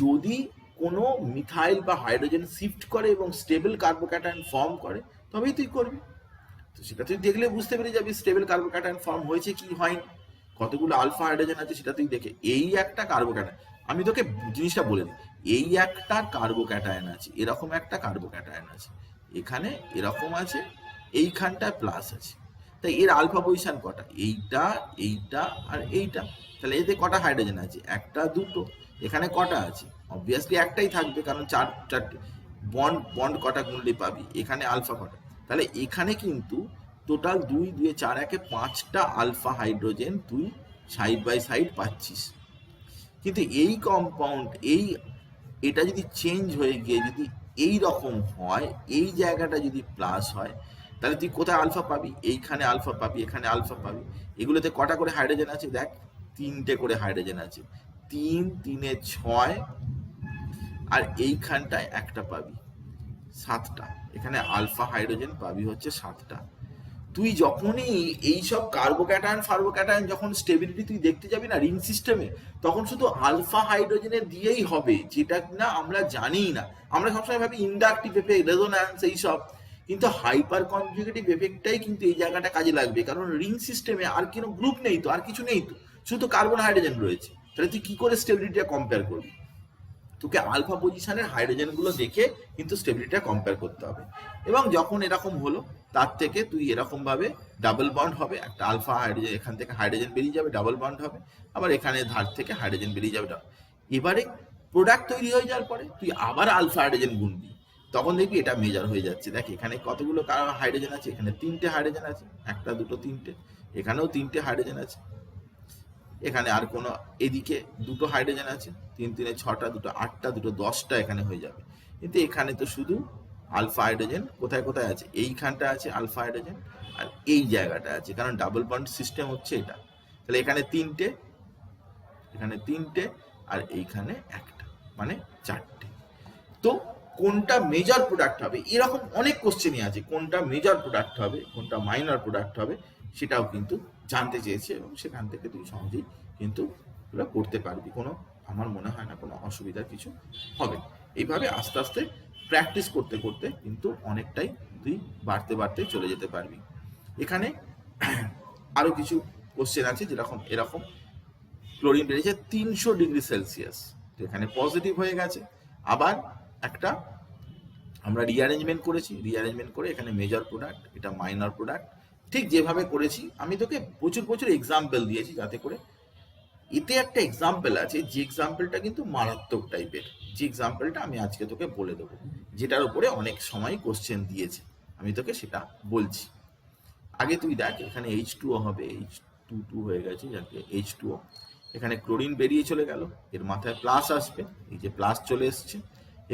যদি কোনো মিথাইল বা হাইড্রোজেন শিফট করে এবং স্টেবল কার্বোক্যাটায়ন ফর্ম করে, তবেই তুই করবি। তো সেটা তুই দেখলে বুঝতে পেরে যাবি স্টেবল কার্বোক্যাটায়ন ফর্ম হয়েছে কি হয়নি, কতগুলো আলফা হাইড্রোজেন আছে সেটা তুই দেখে। এই একটা কার্বোক্যাটায়ন, আমি তোকে জিনিসটা বলে দিই, এই একটা কার্বোক্যাটায়ন আছে, এরকম একটা কার্বোক্যাটায়ন আছে, এখানে এরকম আছে, এইখানটায় প্লাস আছে। তাই এর আলফা পজিশন কটা? এইটা, এইটা আর এইটা। তাহলে এতে কটা হাইড্রোজেন আছে? একটা, দুটো। এখানে কটা আছে? অবভিয়াসলি একটাই থাকবে, কারণ চারটে বন্ড, বন্ড কটা গুনলে পাবি, এখানে আলফা কটা। তাহলে এখানে কিন্তু টোটাল 2 2 4 1 5টা আলফা হাইড্রোজেন তুই সাইড বাই সাইড পাচ্ছিস। কিন্তু এই কম্পাউন্ড, এটা যদি চেঞ্জ হয়ে গিয়ে যদি এই রকম হয়, এই জায়গাটা যদি প্লাস হয়, তাহলে তুই কোথায় আলফা পাবি? এইখানে আলফা পাবি, এখানে আলফা পাবি। এগুলোতে কটা করে হাইড্রোজেন আছে? দেখ 3টে করে হাইড্রোজেন আছে, 3 3 এ 6, আর এইখানটায় একটা পাবি, 7টা। এখানে আলফা হাইড্রোজেন পাবি হচ্ছে 7টা। তুই যখনই এইসব কার্বোক্যাটায়ন ফার্বোক্যাটায়ন যখন স্টেবিলিটি তুই দেখতে যাবি না রিং সিস্টেমে, তখন শুধু আলফা হাইড্রোজেনের দিয়েই হবে, যেটা কিনা আমরা জানি না। আমরা সবসময় ভাবি ইন্ডাকটিভ এফেক্ট, রেজোন্যান্স, এইসব, কিন্তু হাইপার কনজুগেটিভ এফেক্টটাই কিন্তু এই জায়গাটা কাজে লাগবে। কারণ রিং সিস্টেমে আর কোনো গ্রুপ নেই তো, আর কিছু নেই তো, শুধু কার্বন হাইড্রোজেন রয়েছে। তাহলে তুই কি করে স্টেবিলিটিটা কম্পেয়ার করবি? তোকে আলফা পজিশনের হাইড্রোজেনগুলো দেখে কিন্তু স্টেবিলিটিটা কম্পেয়ার করতে হবে। এবং যখন এরকম হলো, তার থেকে তুই এরকম ভাবে ডাবল বন্ড হবে, একটা আলফা হাইড্রোজেন, এখান থেকে হাইড্রোজেন বেরিয়ে যাবে, ডাবল বন্ড হবে, আবার এখানে ধার থেকে হাইড্রোজেন বেরিয়ে যাবে। এবারে প্রোডাক্ট তৈরি হয়ে যাওয়ার পরে তুই আবার আলফা হাইড্রোজেন গুনবি, তখন দেখবি এটা মেজার হয়ে যাচ্ছে। দেখ এখানে কতগুলো হাইড্রোজেন আছে, এখানে 3টে হাইড্রোজেন আছে, 1 2 3টে, এখানেও 3টে হাইড্রোজেন আছে, এখানে আর কোনো, এদিকে 2টো হাইড্রোজেন আছে, 3 3 6টা, 2টো 8টা, 2টো 10টা এখানে হয়ে যাবে। কিন্তু এখানে তো শুধু আলফা হাইড্রোজেন কোথায় কোথায় আছে, এইখানটা আছে আলফা হাইড্রোজেন, আর এই জায়গাটা আছে, কারণ ডাবল বন্ড সিস্টেম হচ্ছে এটা। তাহলে এখানে 3টে, এখানে 3টে, আর এইখানে 1টা, মানে 4টে। তো কোনটা মেজর প্রোডাক্ট হবে, এরকম অনেক কোশ্চেনই আছে, কোনটা মেজর প্রোডাক্ট হবে কোনটা মাইনর প্রোডাক্ট হবে সেটাও কিন্তু জানতে চেয়েছে, এবং সেখান থেকে তুই সহজেই কিন্তু তোরা করতে পারবি, কোনো আমার মনে হয় না কোনো অসুবিধার কিছু হবে। এইভাবে আস্তে আস্তে প্র্যাকটিস করতে করতে কিন্তু অনেকটাই তুই বাড়তে বাড়তে চলে যেতে পারবি। এখানে আরো কিছু কোশ্চেন আছে, যেরকম এরকম ক্লোরিন বেড়েছে 300°C, তো এখানে পজিটিভ হয়ে গেছে। আবার একটা আমরা রিঅ্যারেঞ্জমেন্ট করেছি, রিঅ্যারেঞ্জমেন্ট করে এখানে মেজর প্রোডাক্ট, এটা মাইনর প্রোডাক্ট, ঠিক যেভাবে করেছি আমি তোকে প্রচুর প্রচুর এক্সাম্পল দিয়েছি, যাতে করে এতে একটা এক্সাম্পল আছে, যে এক্সাম্পলটা কিন্তু মারাত্মক টাইপের, যে এক্সাম্পলটা আমি আজকে তোকে বলে দেবো, যেটার উপরে অনেক সময় কোশ্চেন দিয়েছে, আমি তোকে সেটা বলছি। আগে তুই দেখ, এখানে H2O হবে, H22 হয়ে গেছে, যাকে H2O, এখানে ক্লোরিন বেরিয়ে চলে গেল, এর মাথায় প্লাস আসবে, এই যে প্লাস চলে এসছে,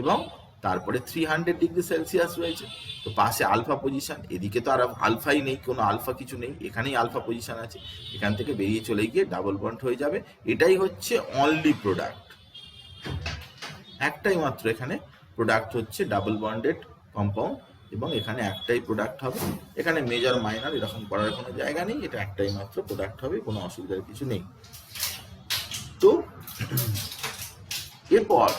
এবং তারপরে 300°C রয়েছে, তো পাশে আলফা পজিশন, এদিকে তো আর আলফাই নেই, কোনো আলফা কিছু নেই, এখানেই আলফা পজিশন আছে, এখান থেকে বেরিয়ে চলে গিয়ে ডাবল বন্ড হয়ে যাবে। এটাই হচ্ছে অনলি প্রোডাক্ট, একটাই মাত্র এখানে প্রোডাক্ট হচ্ছে ডাবল বন্ডেড কম্পাউন্ড, এবং এখানে একটাই প্রোডাক্ট হবে, এখানে মেজর মাইনর এরকম করার কোনো জায়গা নেই, এটা একটাই মাত্র প্রোডাক্ট হবে, কোনো অসুবিধার কিছু নেই। তো এরপর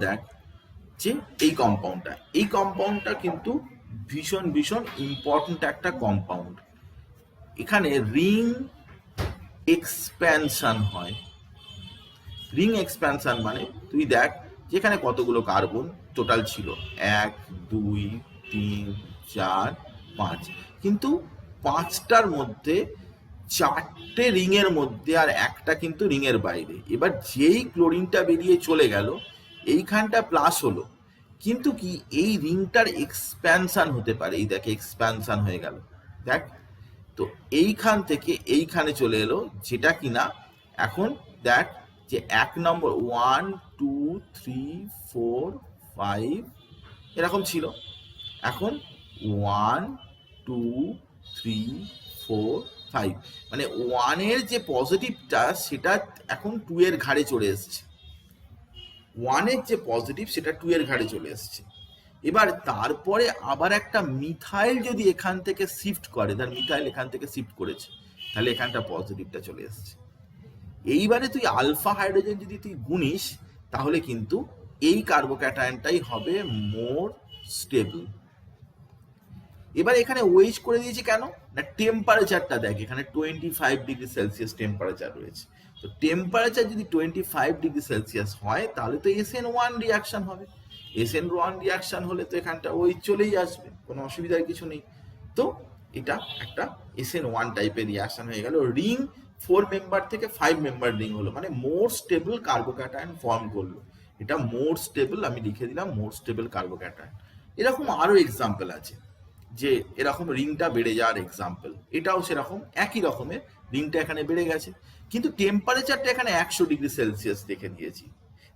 দেখ যে এই কম্পাউন্ডটা কিন্তু ভীষণ ভীষণ ইম্পর্টেন্ট একটা কম্পাউন্ড। এখানে রিং এক্সপ্যানশন হয়। রিং এক্সপ্যানশন মানে তুই দেখ যেখানে কতগুলো কার্বন টোটাল ছিল, 1 2 3 4 5, কিন্তু 5টার মধ্যে 4টে রিং এর মধ্যে আর একটা কিন্তু রিং এর বাইরে। এবার যেই ক্লোরিনটা বেরিয়ে চলে গেল, এইখানটা প্লাস হলো, কিন্তু কি এই রিংটার এক্সপ্যানশন হতে পারে, এই দেখ এক্সপ্যানশন হয়ে গেল, দেখ, তো এইখান থেকে এইখানে চলে এলো, যেটা কিনা এখন দেখ যে 1 নম্বর 1 2 3 4 5 এরকম ছিল, এখন 1 2 3 4 5, মানে 1 এর যে পজিটিভটা সেটা এখন 2 এর ঘাড়ে চলে এসছে, 1 এর যে পজিটিভ সেটা 2 এর ঘাড়ে চলে এসছে। এবার তারপরে আবার একটা মিথাইল যদি এখান থেকে শিফট করে, ধর মিথাইল এখান থেকে শিফট করেছে, তাহলে এখানটা পজিটিভটা চলে এসছে। এইবারে তুই আলফা হাইড্রোজেন যদি তুই গুনিস, তাহলে কিন্তু এই কার্বোক্যাটায়নটাই হবে মোর স্টেবল। এবার এখানে ওয়েজ করে দিয়েছি কেন না, টেম্পারেচারটা দেখ, এখানে 25°C টেম্পারেচার রয়েছে, তো টেম্পারেচার যদি 25°C হয়, তাহলে তো SN1 রিয়াকশন হবে, SN1 রিয়াকশন হলে তো এখানটা ওই চলেই আসবে, কোনো অসুবিধার কিছু নেই। তো এটা একটা SN1 টাইপের রিয়াকশন হয়ে গেল, রিং 4 মেম্বার থেকে 5 মেম্বার রিং হলো, মানে মোর স্টেবল কার্বোক্যাটায়ন ফর্ম করলো, এটা মোর স্টেবল, আমি লিখে দিলাম মোর স্টেবল কার্বোক্যাটায়ন। এরকম আরো এক্সাম্পল আছে, যে এরকম রিংটা বেড়ে যাওয়ার এক্সাম্পল, এটাও সেরকম একই রকমের, রিংটা এখানে বেড়ে গেছে, কিন্তু টেম্পারেচারটা এখানে 100°C রেখে দিয়েছি।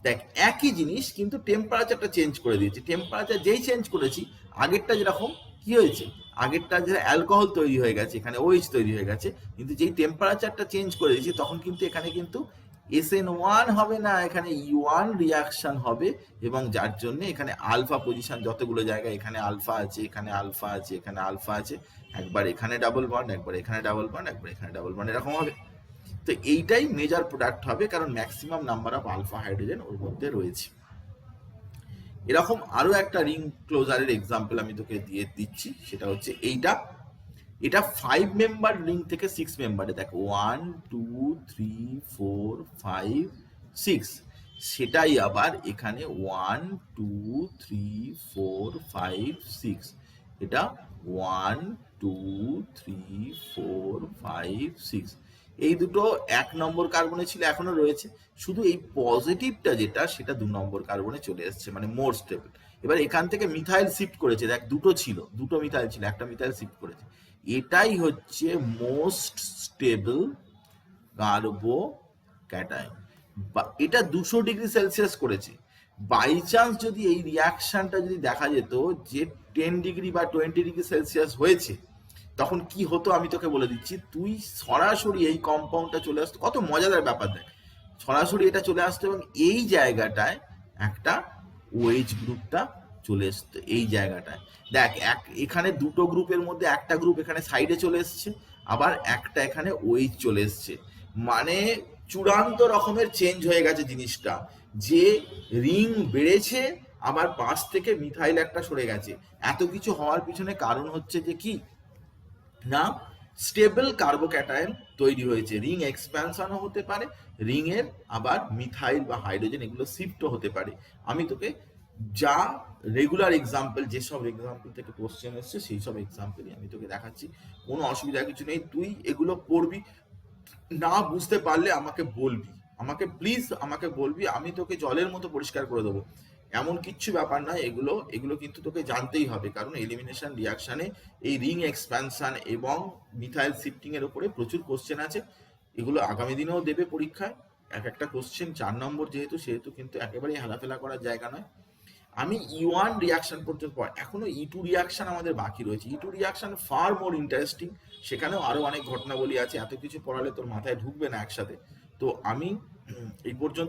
দেখ একই জিনিস, কিন্তু টেম্পারেচারটা চেঞ্জ করে দিয়েছি, টেম্পারেচার যেই চেঞ্জ করেছি, আগেরটা যেরকম কি হয়েছে, আগেরটা যে অ্যালকোহল তৈরি হয়ে গেছে, এখানে ওএইচ তৈরি হয়ে গেছে, কিন্তু যেই টেম্পারেচারটা চেঞ্জ করে দিয়েছি, তখন কিন্তু এখানে কিন্তু SN1 হবে না, এখানে E1 রিয়াকশন হবে, এবং যার জন্য এখানে আলফা পজিশন যতগুলো জায়গায়, এখানে আলফা আছে, এখানে আলফা আছে, এখানে আলফা আছে, একবার এখানে ডাবল বন্ড, একবার এখানে ডাবল বন্ড, একবার এখানে ডাবল বন্ড, এরকম হবে। তো এইটাই মেজর প্রোডাক্ট হবে, কারণ maximum number of alpha hydrogen ওর মধ্যে রয়েছে। এরকম আরো একটা রিং ক্লোজারের এক্সাম্পল আমি তোকে দিয়ে দিচ্ছি, সেটা হচ্ছে এইটা, এটা 5 মেম্বার রিং থেকে 6 মেম্বারে, দেখো 1 2 3 4 5 6, সেটাই আবার এখানে 1 2 3 4 5 6, এটা 1 2 3 4 5 6, এই দুটো 1 নম্বর কার্বনে ছিল, এখনো রয়েছে, শুধু এই পজিটিভটা যেটা সেটা 2 নম্বর কার্বনে চলে এসছে, মানে মোর স্টেবল। এবার এখান থেকে মিথাইল শিফট করেছে, দেখ দুটো ছিল, দুটো মিথাইল ছিল, একটা মিথাইল শিফট করেছে, এটাই হচ্ছে মোস্ট স্টেবল কার্বো ক্যাটায়ন। বা এটা 200 ডিগ্রি সেলসিয়াস করেছে। বাই চান্স যদি এই রিয়াকশনটা যদি দেখা যেত যে 10 ডিগ্রি বা 20 ডিগ্রি সেলসিয়াস হয়েছে, তখন কি হতো আমি তোকে বলে দিচ্ছি। তুই সরাসরি এই কম্পাউন্ডটা চলে আসতো, কত মজাদার ব্যাপার দেখ, সরাসরি এটা চলে আসতো এবং এই জায়গাটায় একটা ওএইচ গ্রুপটা চলে আসতো, এই জায়গাটায় দেখ এখানে দুটো গ্রুপের মধ্যে একটা গ্রুপ এখানে সাইডে চলে এসছে, আবার একটা এখানে ওএইচ চলে এসছে, মানে চূড়ান্ত রকমের চেঞ্জ হয়ে গেছে জিনিসটা, যে রিং বেড়েছে, আবার পাশ থেকে মিথাইল একটা সরে গেছে। এত কিছু হওয়ার পিছনে কারণ হচ্ছে যে কি না, স্টেবল কার্বোক্যাটায়ন তৈরি হয়েছে, রিং এক্সপ্যানশনও হতে পারে, রিং এর আবার মিথাইল বা হাইড্রোজেন এগুলো শিফটও হতে পারে। আমি তোকে যা রেগুলার এক্সাম্পল, যেসব এক্সাম্পল থেকে কোশ্চেন এসছে সেই সব এক্সাম্পলই আমি তোকে দেখাচ্ছি, কোনো অসুবিধা কিছু নেই। তুই এগুলো পড়বি, না বুঝতে পারলে আমাকে বলবি, আমাকে প্লিজ আমাকে বলবি, আমি তোকে জলের মতো পরিষ্কার করে দেবো, এমন কিচ্ছু ব্যাপার নয়। এগুলো এগুলো কিন্তু তোকে জানতেই হবে, কারণ এলিমিনেশন রিয়াকশনে এই রিং এক্সপ্যানশন এবং মিথাইল শিফটিং এর উপরে প্রচুর কোশ্চেন আছে, এগুলো আগামী দিনেও দেবে পরীক্ষায়। এক একটা কোশ্চেন 4 নম্বর সেহেতু কিন্তু একেবারেই হেলাফেলা করার জায়গা নয়। আমি E1 রিয়াকশন পর্যন্ত পর, এখনো E2 রিয়াকশন আমাদের বাকি রয়েছে। E2 reaction fur more interesting, সেখানেও আরো অনেক ঘটনাবলী আছে, এত কিছু পড়ালে তোর মাথায় ঢুকবে না একসাথে। তো আমি এই পর্যন্ত